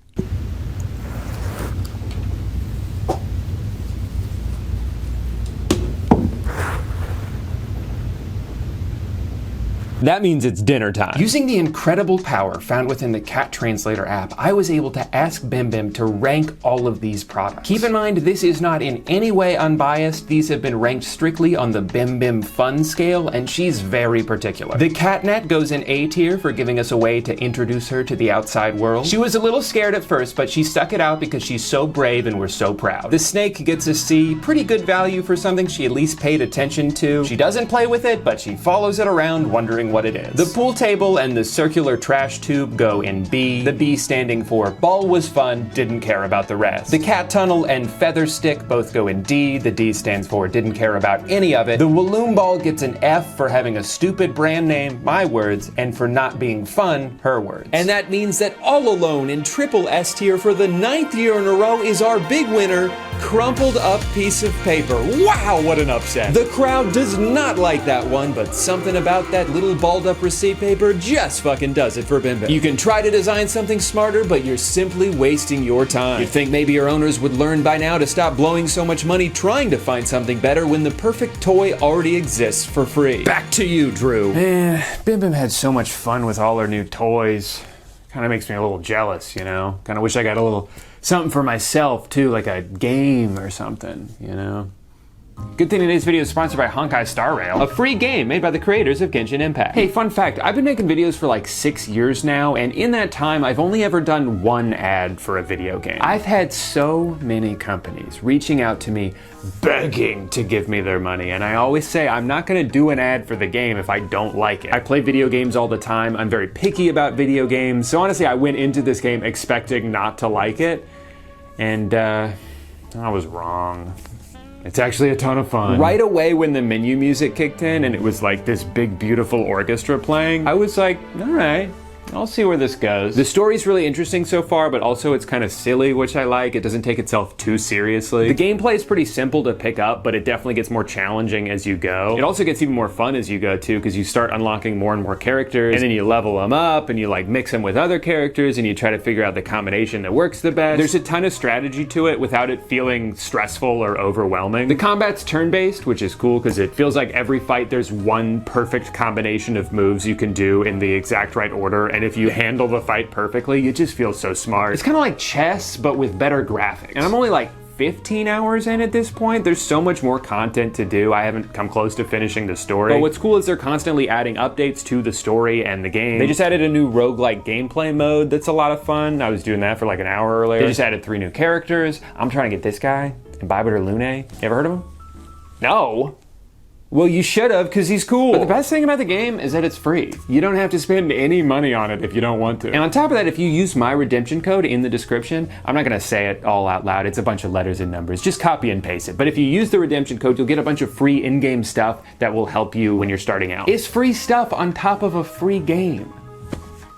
Speaker 14: that means it's dinner time. Using the incredible power found within the Cat Translator app, I was able to ask Bim Bim to rank all of these products. Keep in mind, this is not in any way unbiased. These have been ranked strictly on the Bim Bim fun scale, and she's very particular. The Catnet goes in A tier for giving us a way to introduce her to the outside world. She was a little scared at first, but she stuck it out because she's so brave and we're so proud. The Snake gets a C, pretty good value for something she at least paid attention to. She doesn't play with it, but she follows it around wondering what it is. The pool table and the circular trash tube go in B, the B standing for ball was fun, didn't care about the rest. The cat tunnel and feather stick both go in D, the D stands for didn't care about any of it. The Walloon ball gets an F for having a stupid brand name, my words, and for not being fun, her words. And that means that All Alone in triple S tier for the 9th year in a row is our big winner, crumpled up piece of paper. Wow, what an upset. The crowd does not like that one, but something about that little balled up receipt paper just fucking does it for Bim Bim. You can try to design something smarter, but you're simply wasting your time. You'd think maybe your owners would learn by now to stop blowing so much money trying to find something better when the perfect toy already exists for free. Back to you, Drew. Bim Bim had so much fun with all her new toys. Kind of makes me a little jealous, you know? Kind of wish I got a little something for myself too, like a game or something, you know? Good thing today's video is sponsored by Honkai Star Rail, a free game made by the creators of Genshin Impact. Hey, fun fact, I've been making videos for like 6 years now, and in that time, I've only ever done one ad for a video game. I've had so many companies reaching out to me, begging to give me their money, and I always say, I'm not gonna do an ad for the game if I don't like it. I play video games all the time, I'm very picky about video games, so honestly, I went into this game expecting not to like it, and I was wrong. It's actually a ton of fun. Right away when the menu music kicked in and it was like this big beautiful orchestra playing, I was like, all right, I'll see where this goes. The story's really interesting so far, but also it's kind of silly, which I like. It doesn't take itself too seriously. The gameplay is pretty simple to pick up, but it definitely gets more challenging as you go. It also gets even more fun as you go too, because you start unlocking more and more characters, and then you level them up, and you like mix them with other characters, and you try to figure out the combination that works the best. There's a ton of strategy to it without it feeling stressful or overwhelming. The combat's turn-based, which is cool because it feels like every fight there's one perfect combination of moves you can do in the exact right order, and if you handle the fight perfectly, it just feels so smart. It's kind of like chess, but with better graphics. And I'm only like 15 hours in at this point. There's so much more content to do. I haven't come close to finishing the story. But what's cool is they're constantly adding updates to the story and the game. They just added a new roguelike gameplay mode that's a lot of fun. I was doing that for like an hour earlier. They just added 3 new characters. I'm trying to get this guy, Imbibiter Lune. You ever heard of him? No. Well, you should have, because he's cool. But the best thing about the game is that it's free. You don't have to spend any money on it if you don't want to. And on top of that, if you use my redemption code in the description, I'm not gonna say it all out loud, it's a bunch of letters and numbers, just copy and paste it. But if you use the redemption code, you'll get a bunch of free in-game stuff that will help you when you're starting out. It's free stuff on top of a free game.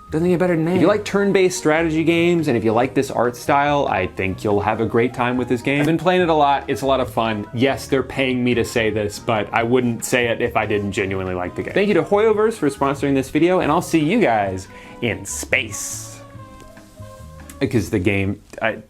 Speaker 14: Doesn't get better than that. If you like turn-based strategy games, and if you like this art style, I think you'll have a great time with this game. I've been playing it a lot, it's a lot of fun. Yes, they're paying me to say this, but I wouldn't say it if I didn't genuinely like the game. Thank you to Hoyoverse for sponsoring this video, and I'll see you guys in space. Because the game,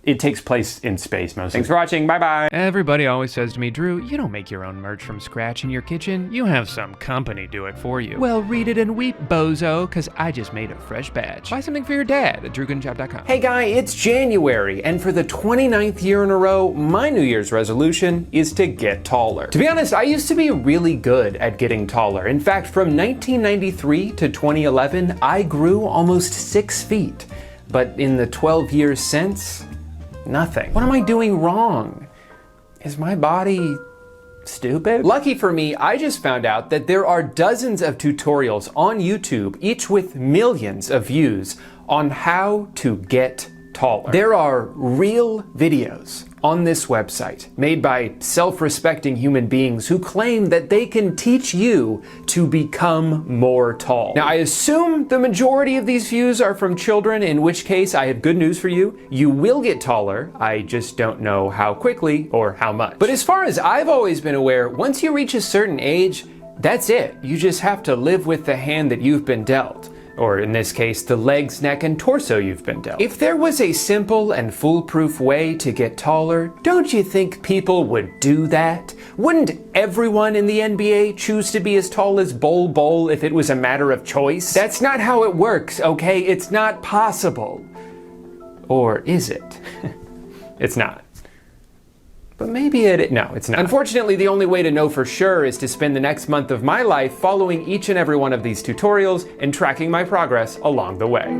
Speaker 14: it takes place in space mostly. Thanks for watching, bye-bye.
Speaker 4: Everybody always says to me, Drew, you don't make your own merch from scratch in your kitchen. You have some company do it for you. Well, read it and weep, bozo, because I just made a fresh batch. Buy something for your dad at drewgoodenshop.com.
Speaker 14: Hey guy, it's January, and for the 29th year in a row, my New Year's resolution is to get taller. To be honest, I used to be really good at getting taller. In fact, from 1993 to 2011, I grew almost 6 feet. But in the 12 years since, nothing. What am I doing wrong? Is my body stupid? Lucky for me, I just found out that there are dozens of tutorials on YouTube, each with millions of views, on how to get taller. There are real videos on this website made by self-respecting human beings who claim that they can teach you to become more tall. Now, I assume the majority of these views are from children, in which case I have good news for you. You will get taller. I just don't know how quickly or how much. But as far as I've always been aware, once you reach a certain age, that's it. You just have to live with the hand that you've been dealt. Or in this case, the legs, neck, and torso you've been dealt. If there was a simple and foolproof way to get taller, don't you think people would do that? Wouldn't everyone in the NBA choose to be as tall as Bol Bol if it was a matter of choice? That's not how it works, okay? It's not possible. Or is it? It's not. But maybe no, it's not. Unfortunately, the only way to know for sure is to spend the next month of my life following each and every one of these tutorials and tracking my progress along the way.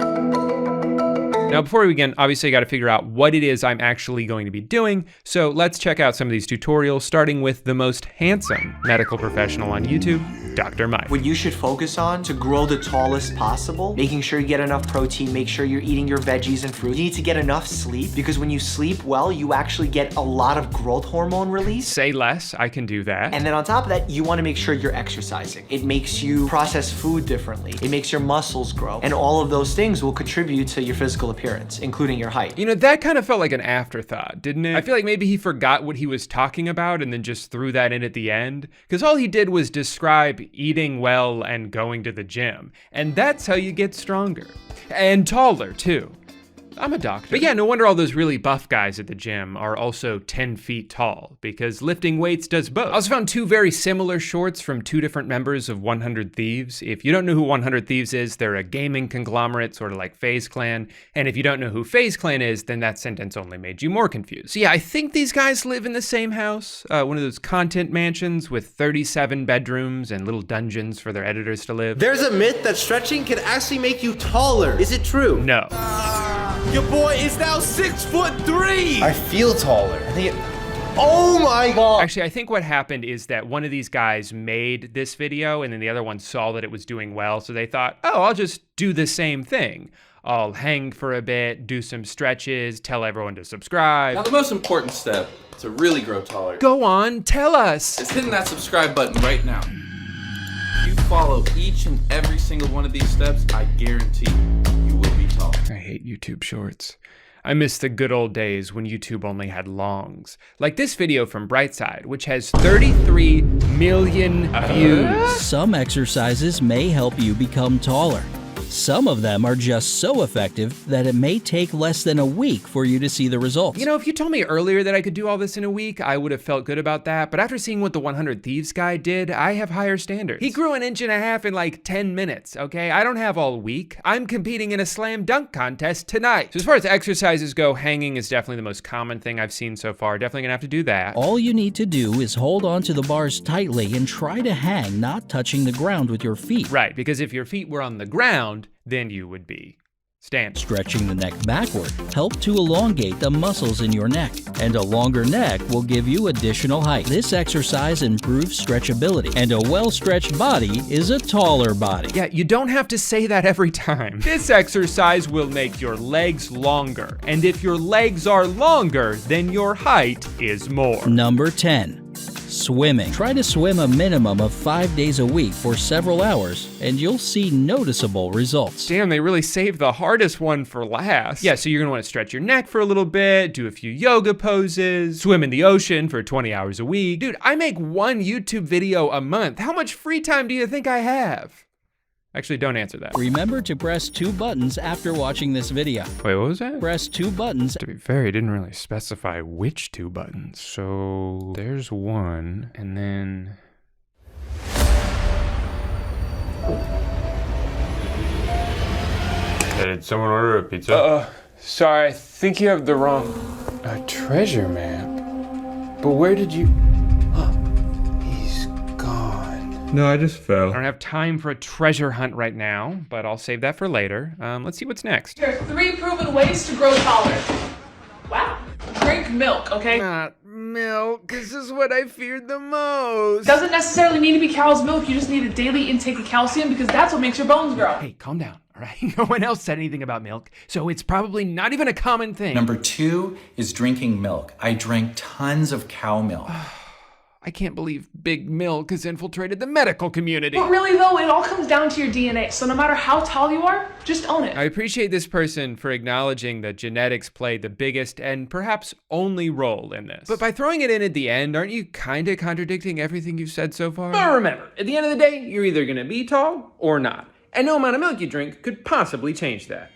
Speaker 14: Now, before we begin, obviously I got to figure out what it is I'm actually going to be doing, so let's check out some of these tutorials, starting with the most handsome medical professional on YouTube, Dr. Mike.
Speaker 15: What you should focus on to grow the tallest possible, making sure you get enough protein, make sure you're eating your veggies and fruit. You need to get enough sleep, because when you sleep well, you actually get a lot of growth hormone release.
Speaker 4: Say less, I can do that.
Speaker 15: And then on top of that, you want to make sure you're exercising. It makes you process food differently. It makes your muscles grow. And all of those things will contribute to your physical appearance, including your height.
Speaker 4: You know, that kind of felt like an afterthought, didn't it? I feel like maybe he forgot what he was talking about and then just threw that in at the end. Because all he did was describe eating well and going to the gym. And that's how you get stronger. And taller, too. I'm a doctor. But yeah, no wonder all those really buff guys at the gym are also 10 feet tall, because lifting weights does both. I also found 2 very similar shorts from 2 different members of 100 Thieves. If you don't know who 100 Thieves is, they're a gaming conglomerate, sort of like FaZe Clan. And if you don't know who FaZe Clan is, then that sentence only made you more confused. So yeah, I think these guys live in the same house, one of those content mansions with 37 bedrooms and little dungeons for their editors to live.
Speaker 16: There's a myth that stretching can actually make you taller. Is it true?
Speaker 4: No.
Speaker 16: Your boy is now 6'3".
Speaker 8: I feel taller.
Speaker 16: Oh my God.
Speaker 4: Actually, I think what happened is that one of these guys made this video and then the other one saw that it was doing well. So they thought, oh, I'll just do the same thing. I'll hang for a bit, do some stretches, tell everyone to subscribe.
Speaker 17: Now the most important step to really grow taller.
Speaker 4: Go on, tell us.
Speaker 17: Is hitting that subscribe button right now. follow each and every single one of these steps, I guarantee you will be tall.
Speaker 1: I hate YouTube Shorts. I miss the good old days when YouTube only had longs. Like this video from Brightside, which has 33 million views.
Speaker 18: Some exercises may help you become taller. Some of them are just so effective that it may take less than a week for you to see the results.
Speaker 1: You know, if you told me earlier that I could do all this in a week, I would have felt good about that. But after seeing what the 100 Thieves guy did, I have higher standards. He grew 1.5 inches in like 10 minutes, okay? I don't have all week. I'm competing in a slam dunk contest tonight. So as far as exercises go, hanging is definitely the most common thing I've seen so far. Definitely gonna have to do that.
Speaker 18: All you need to do is hold on to the bars tightly and try to hang, not touching the ground with your feet.
Speaker 1: Right, because if your feet were on the ground, then you would be standing.
Speaker 18: Stretching the neck backward helps to elongate the muscles in your neck, and a longer neck will give you additional height. This exercise improves stretchability, and a well-stretched body is a taller body.
Speaker 1: Yeah, you don't have to say that every time. This exercise will make your legs longer, and if your legs are longer, then your height is more.
Speaker 18: Number 10. Swimming. Try to swim a minimum of 5 days a week for several hours, and you'll see noticeable results.
Speaker 1: Damn, they really saved the hardest one for last. Yeah, so you're gonna wanna stretch your neck for a little bit, do a few yoga poses, swim in the ocean for 20 hours a week. Dude, I make 1 YouTube video a month. How much free time do you think I have? Actually, don't answer that.
Speaker 18: Remember to press 2 buttons after watching this video.
Speaker 1: Wait, what was that?
Speaker 18: Press 2 buttons.
Speaker 1: To be fair, he didn't really specify which 2 buttons. So there's one, and then...
Speaker 4: Did someone order a pizza?
Speaker 1: Sorry, I think you have the wrong... A treasure map? But where did you... He's gone.
Speaker 4: No, I just fell.
Speaker 1: I don't have time for a treasure hunt right now, but I'll save that for later. Let's see what's next.
Speaker 19: There are 3 proven ways to grow taller. Wow. Drink milk, okay?
Speaker 1: Not milk. This is what I feared the most.
Speaker 19: Doesn't necessarily need to be cow's milk. You just need a daily intake of calcium because that's what makes your bones grow.
Speaker 1: Hey, calm down, all right? No one else said anything about milk, so it's probably not even a common thing.
Speaker 20: Number 2 is drinking milk. I drank tons of cow milk.
Speaker 1: I can't believe Big Milk has infiltrated the medical community.
Speaker 19: But really though, it all comes down to your DNA. So no matter how tall you are, just own it.
Speaker 1: I appreciate this person for acknowledging that genetics play the biggest and perhaps only role in this. But by throwing it in at the end, aren't you kind of contradicting everything you've said so far?
Speaker 4: But remember, at the end of the day, you're either gonna be tall or not. And no amount of milk you drink could possibly change that.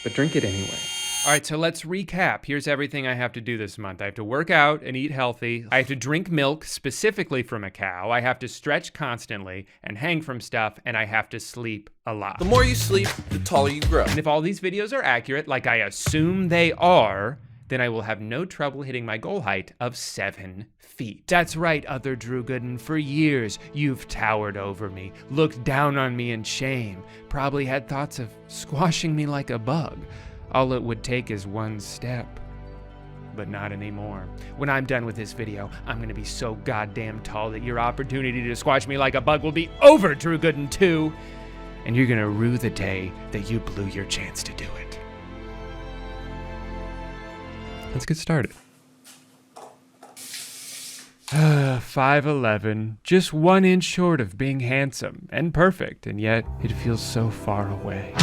Speaker 1: But drink it anyway. All right, so let's recap. Here's everything I have to do this month. I have to work out and eat healthy. I have to drink milk specifically from a cow. I have to stretch constantly and hang from stuff, and I have to sleep a lot.
Speaker 17: The more you sleep, the taller you grow.
Speaker 1: And if all these videos are accurate, like I assume they are, then I will have no trouble hitting my goal height of 7 feet. That's right, other Drew Gooden. For years, you've towered over me, looked down on me in shame, probably had thoughts of squashing me like a bug. All it would take is 1 step, but not anymore. When I'm done with this video, I'm gonna be so goddamn tall that your opportunity to squash me like a bug will be over, Drew Gooden 2. And you're gonna rue the day that you blew your chance to do it. Let's get started. 5'11", just 1 inch short of being handsome and perfect, and yet it feels so far away.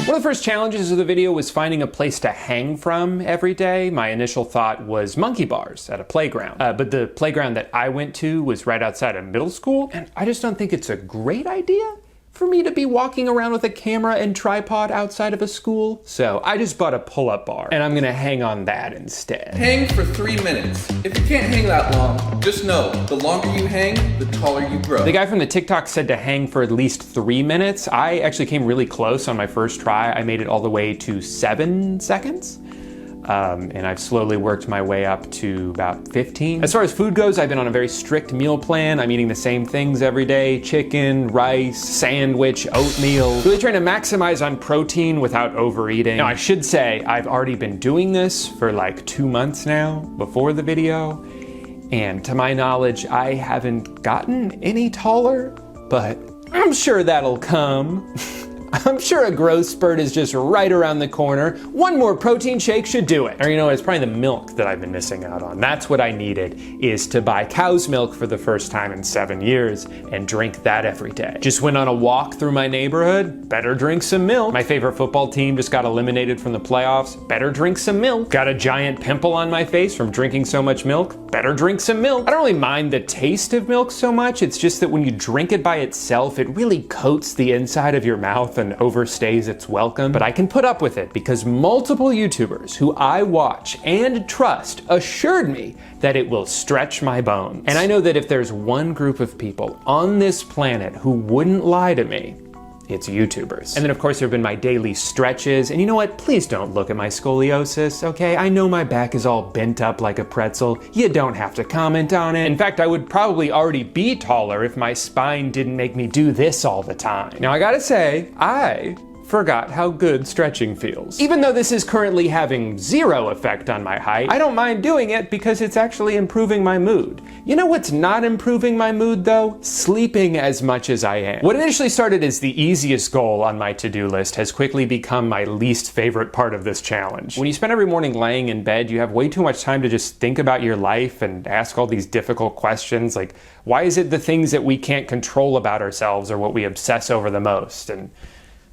Speaker 1: One of the first challenges of the video was finding a place to hang from every day. My initial thought was monkey bars at a playground. But the playground that I went to was right outside of middle school, and I just don't think it's a great idea for me to be walking around with a camera and tripod outside of a school. So I just bought a pull-up bar, and I'm gonna hang on that instead.
Speaker 17: Hang for 3 minutes. If you can't hang that long, just know, the longer you hang, the taller you grow.
Speaker 1: The guy from the TikTok said to hang for at least 3 minutes. I actually came really close on my first try. I made it all the way to 7 seconds. And I've slowly worked my way up to about 15. As far as food goes, I've been on a very strict meal plan. I'm eating the same things every day: chicken, rice, sandwich, oatmeal. Really trying to maximize on protein without overeating. Now, I should say, I've already been doing this for like 2 months now, before the video. And to my knowledge, I haven't gotten any taller, but I'm sure that'll come.
Speaker 14: I'm sure a growth spurt is just right around the corner. One more protein shake should do it. Or you know what, it's probably the milk that I've been missing out on. That's what I needed, is to buy cow's milk for the first time in 7 years and drink that every day. Just went on a walk through my neighborhood, better drink some milk. My favorite football team just got eliminated from the playoffs, better drink some milk. Got a giant pimple on my face from drinking so much milk, better drink some milk. I don't really mind the taste of milk so much, it's just that when you drink it by itself, it really coats the inside of your mouth and overstays its welcome. But I can put up with it because multiple YouTubers who I watch and trust assured me that it will stretch my bones. And I know that if there's one group of people on this planet who wouldn't lie to me, it's YouTubers. And then of course there have been my daily stretches, and you know what? Please don't look at my scoliosis, okay? I know my back is all bent up like a pretzel. You don't have to comment on it. In fact, I would probably already be taller if my spine didn't make me do this all the time. Now I gotta say, I forgot how good stretching feels. Even though this is currently having zero effect on my height, I don't mind doing it because it's actually improving my mood. You know what's not improving my mood though? Sleeping as much as I am. What initially started as the easiest goal on my to-do list has quickly become my least favorite part of this challenge. When you spend every morning laying in bed, you have way too much time to just think about your life and ask all these difficult questions like, why is it the things that we can't control about ourselves are what we obsess over the most? And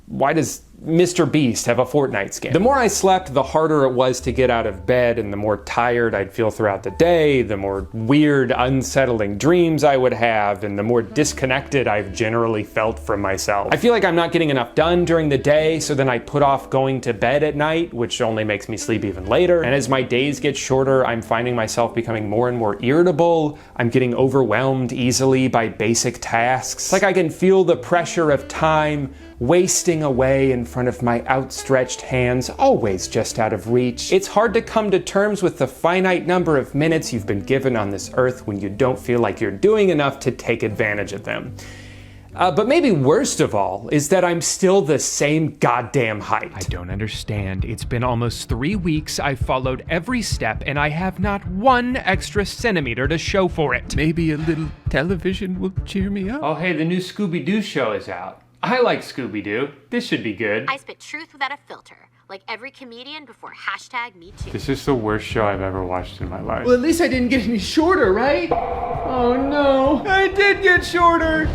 Speaker 14: why does Mr. Beast have a Fortnite skin? The more I slept, the harder it was to get out of bed, and the more tired I'd feel throughout the day, the more weird, unsettling dreams I would have, and the more disconnected I've generally felt from myself. I feel like I'm not getting enough done during the day, so then I put off going to bed at night, which only makes me sleep even later. And as my days get shorter, I'm finding myself becoming more and more irritable. I'm getting overwhelmed easily by basic tasks. It's like I can feel the pressure of time wasting away in front of my outstretched hands, always just out of reach. It's hard to come to terms with the finite number of minutes you've been given on this earth when you don't feel like you're doing enough to take advantage of them. But maybe worst of all is that I'm still the same goddamn height.
Speaker 4: I don't understand. It's been almost 3 weeks. I've followed every step and I have not 1 extra centimeter to show for it. Maybe a little television will cheer me up.
Speaker 14: Oh hey, the new Scooby-Doo show is out. I like Scooby-Doo. This should be good.
Speaker 21: I spit truth without a filter, like every comedian before #MeToo.
Speaker 14: This is the worst show I've ever watched in my life.
Speaker 4: Well, at least I didn't get any shorter, right? Oh no, I did get shorter.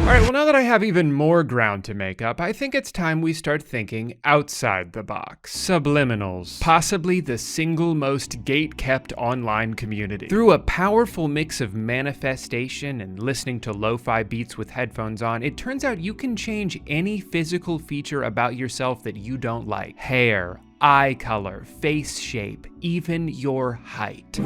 Speaker 4: All right, well, now that I have even more ground to make up, I think it's time we start thinking outside the box. Subliminals, possibly the single most gate-kept online community. Through a powerful mix of manifestation and listening to lo-fi beats with headphones on, it turns out you can change any physical feature about yourself that you don't like. Hair, eye color, face shape, even your height.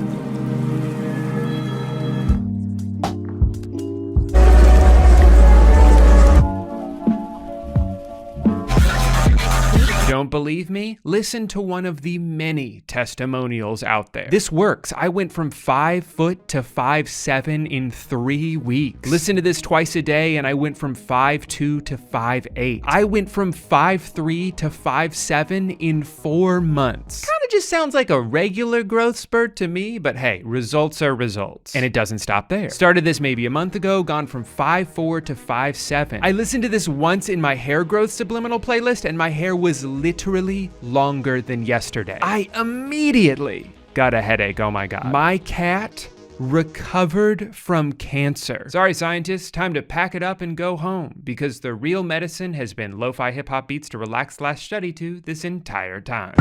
Speaker 4: Don't believe me? Listen to one of the many testimonials out there. This works. I went from 5 foot to 5'7" in 3 weeks. Listen to this twice a day and I went from 5'2" to 5'8". I went from 5'3" to 5'7" in 4 months. Kinda just sounds like a regular growth spurt to me, but hey, results are results. And it doesn't stop there. Started this maybe a month ago, gone from 5'4" to 5'7". I listened to this once in my hair growth subliminal playlist and my hair was literally longer than yesterday. I immediately got a headache, oh my God. My cat recovered from cancer. Sorry scientists, time to pack it up and go home, because the real medicine has been lo-fi hip hop beats to relax/study to this entire time.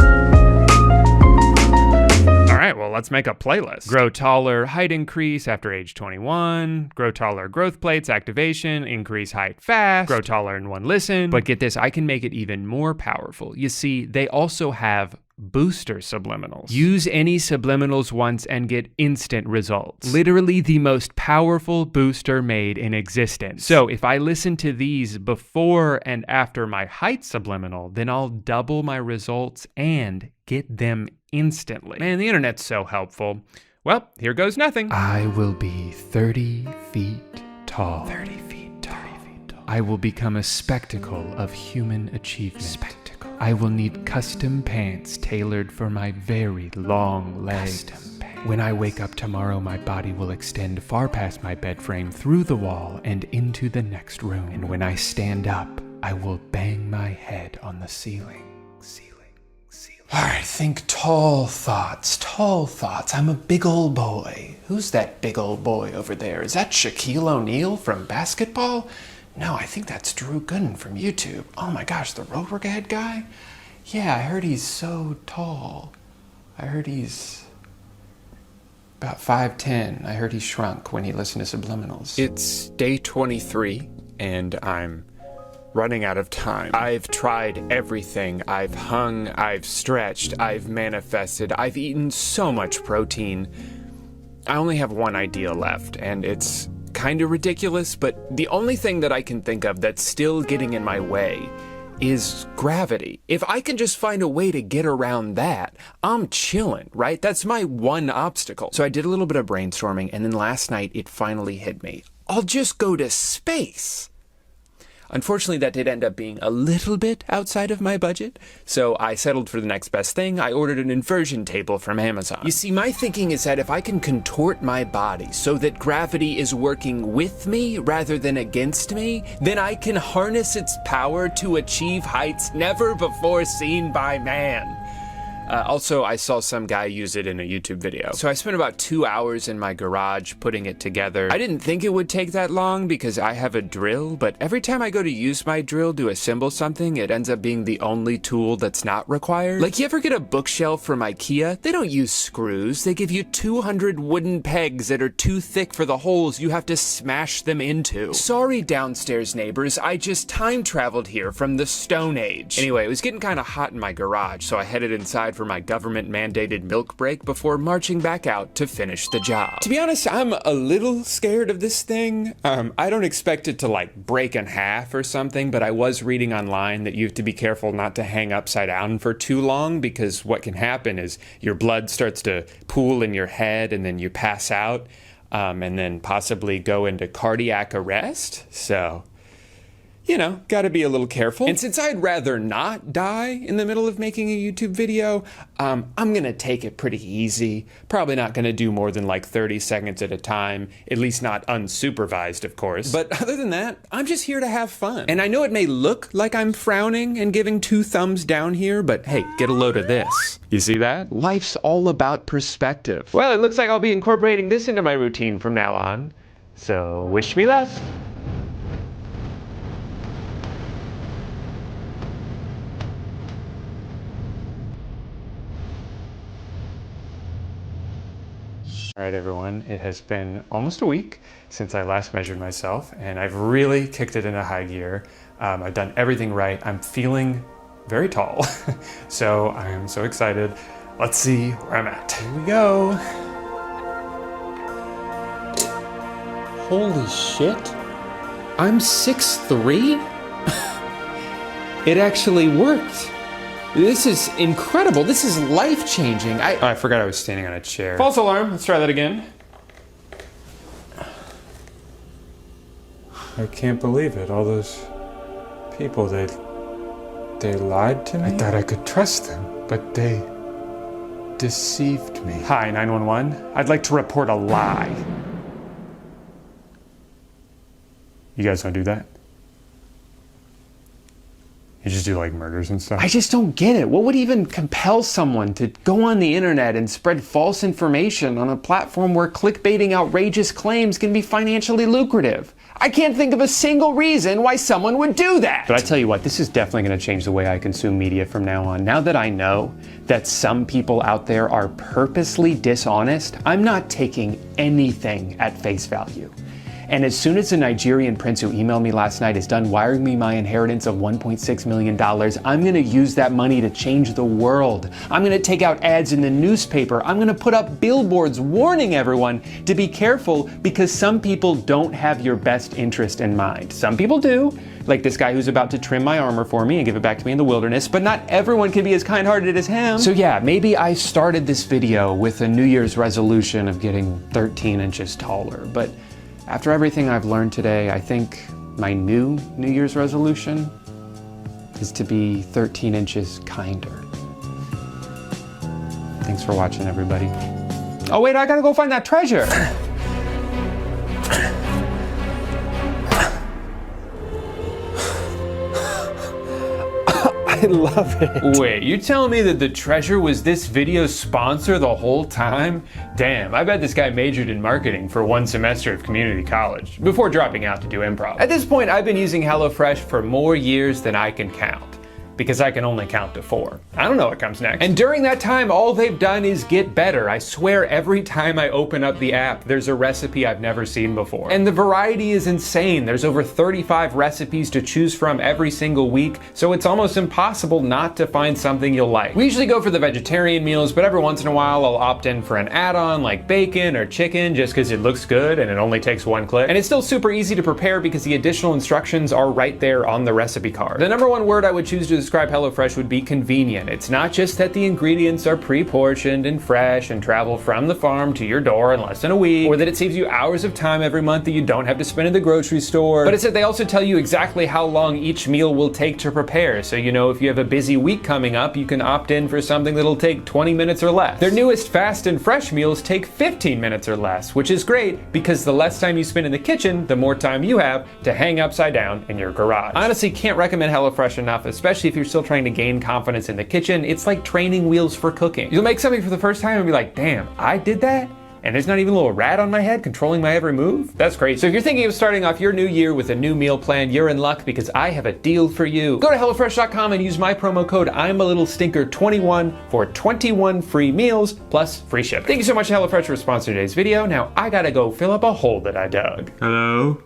Speaker 4: All right, well, let's make a playlist. Grow taller, height increase after age 21. Grow taller, growth plates, activation, increase height fast. Grow taller in 1 listen. But get this, I can make it even more powerful. You see, they also have booster subliminals. Use any subliminals once and get instant results. Literally the most powerful booster made in existence. So if I listen to these before and after my height subliminal, then I'll double my results and get them instantly. Man, the internet's so helpful. Well, here goes nothing. I will be 30 feet tall. 30 feet tall. 30 feet tall. I will become a spectacle of human achievement. I will need custom pants tailored for my very long legs. Custom pants.
Speaker 14: When I wake up tomorrow, my body will extend far past my bed frame, through the wall, and into the next room. And when I stand up, I will bang my head on the ceiling. All right, think tall thoughts, tall thoughts. I'm a big old boy. Who's that big old boy over there? Is that Shaquille O'Neal from basketball? No, I think that's Drew Gooden from YouTube. Oh my gosh, the road work ahead guy? Yeah, I heard he's so tall. I heard he's about 5'10". I heard he shrunk when he listened to Subliminals. It's day 23, and I'm running out of time. I've tried everything. I've hung, I've stretched, I've manifested, I've eaten so much protein. I only have one idea left, and it's kind of ridiculous, but the only thing that I can think of that's still getting in my way is gravity. If I can just find a way to get around that, I'm chilling, right? That's my one obstacle. So I did a little bit of brainstorming, and then last night it finally hit me. I'll just go to space. Unfortunately, that did end up being a little bit outside of my budget, so I settled for the next best thing. I ordered an inversion table from Amazon. You see, my thinking is that if I can contort my body so that gravity is working with me rather than against me, then I can harness its power to achieve heights never before seen by man. Also, I saw some guy use it in a YouTube video. So I spent about 2 hours in my garage putting it together. I didn't think it would take that long because I have a drill, but every time I go to use my drill to assemble something, it ends up being the only tool that's not required. Like, you ever get a bookshelf from IKEA? They don't use screws. They give you 200 wooden pegs that are too thick for the holes you have to smash them into. Sorry, downstairs neighbors, I just time traveled here from the Stone Age. Anyway, it was getting kind of hot in my garage, so I headed inside for my government-mandated milk break before marching back out to finish the job. To be honest, I'm a little scared of this thing. I don't expect it to like break in half or something, but I was reading online that you have to be careful not to hang upside down for too long, because what can happen is your blood starts to pool in your head and then you pass out, and then possibly go into cardiac arrest. So, you know, gotta be a little careful. And since I'd rather not die in the middle of making a YouTube video, I'm gonna take it pretty easy. Probably not gonna do more than like 30 seconds at a time, at least not unsupervised, of course. But other than that, I'm just here to have fun. And I know it may look like I'm frowning and giving 2 thumbs down here, but hey, get a load of this. You see that? Life's all about perspective. Well, it looks like I'll be incorporating this into my routine from now on. So wish me luck. All right, everyone, it has been almost a week since I last measured myself, and I've really kicked it into high gear. I've done everything right. I'm feeling very tall, so I am so excited. Let's see where I'm at. Here we go. Holy shit. I'm 6'3"? It actually worked. This is incredible. This is life-changing. I forgot I was standing on a chair. False alarm. Let's try that again. I can't believe it. All those people, they lied to me. I thought I could trust them, but they deceived me. Hi, 911. I'd like to report a lie. You guys don't do that? You just do like murders and stuff? I just don't get it. What would even compel someone to go on the internet and spread false information on a platform where clickbaiting outrageous claims can be financially lucrative? I can't think of a single reason why someone would do that. But I tell you what, this is definitely going to change the way I consume media from now on. Now that I know that some people out there are purposely dishonest, I'm not taking anything at face value. And as soon as the Nigerian prince who emailed me last night is done wiring me my inheritance of $1.6 million, I'm gonna use that money to change the world. I'm gonna take out ads in the newspaper. I'm gonna put up billboards warning everyone to be careful, because some people don't have your best interest in mind. Some people do, like this guy who's about to trim my armor for me and give it back to me in the wilderness, but not everyone can be as kind-hearted as him. So yeah, maybe I started this video with a New Year's resolution of getting 13 inches taller, but after everything I've learned today, I think my new New Year's resolution is to be 13 inches kinder. Thanks for watching, everybody. Oh wait, I gotta go find that treasure. I love it. Wait, you telling me that the treasure was this video's sponsor the whole time? Damn, I bet this guy majored in marketing for 1 semester of community college before dropping out to do improv. At this point, I've been using HelloFresh for more years than I can count, because I can only count to 4. I don't know what comes next. And during that time, all they've done is get better. I swear every time I open up the app, there's a recipe I've never seen before. And the variety is insane. There's over 35 recipes to choose from every single week, so it's almost impossible not to find something you'll like. We usually go for the vegetarian meals, but every once in a while I'll opt in for an add-on like bacon or chicken just because it looks good and it only takes 1 click. And it's still super easy to prepare because the additional instructions are right there on the recipe card. The number 1 word I would choose to describe HelloFresh would be convenient. It's not just that the ingredients are pre-portioned and fresh and travel from the farm to your door in less than a week, or that it saves you hours of time every month that you don't have to spend in the grocery store, but it's that they also tell you exactly how long each meal will take to prepare. So you know if you have a busy week coming up, you can opt in for something that'll take 20 minutes or less. Their newest fast and fresh meals take 15 minutes or less, which is great because the less time you spend in the kitchen, the more time you have to hang upside down in your garage. I honestly can't recommend HelloFresh enough, especially if you're still trying to gain confidence in the kitchen. It's like training wheels for cooking. You'll make something for the first time and be like, damn, I did that? And there's not even a little rat on my head controlling my every move? That's crazy. So if you're thinking of starting off your new year with a new meal plan, you're in luck because I have a deal for you. Go to HelloFresh.com and use my promo code I'mALittleStinker21 for 21 free meals plus free shipping. Thank you so much to HelloFresh for sponsoring today's video. Now I gotta go fill up a hole that I dug.
Speaker 7: Hello?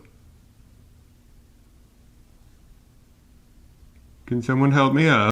Speaker 7: Can someone help me up?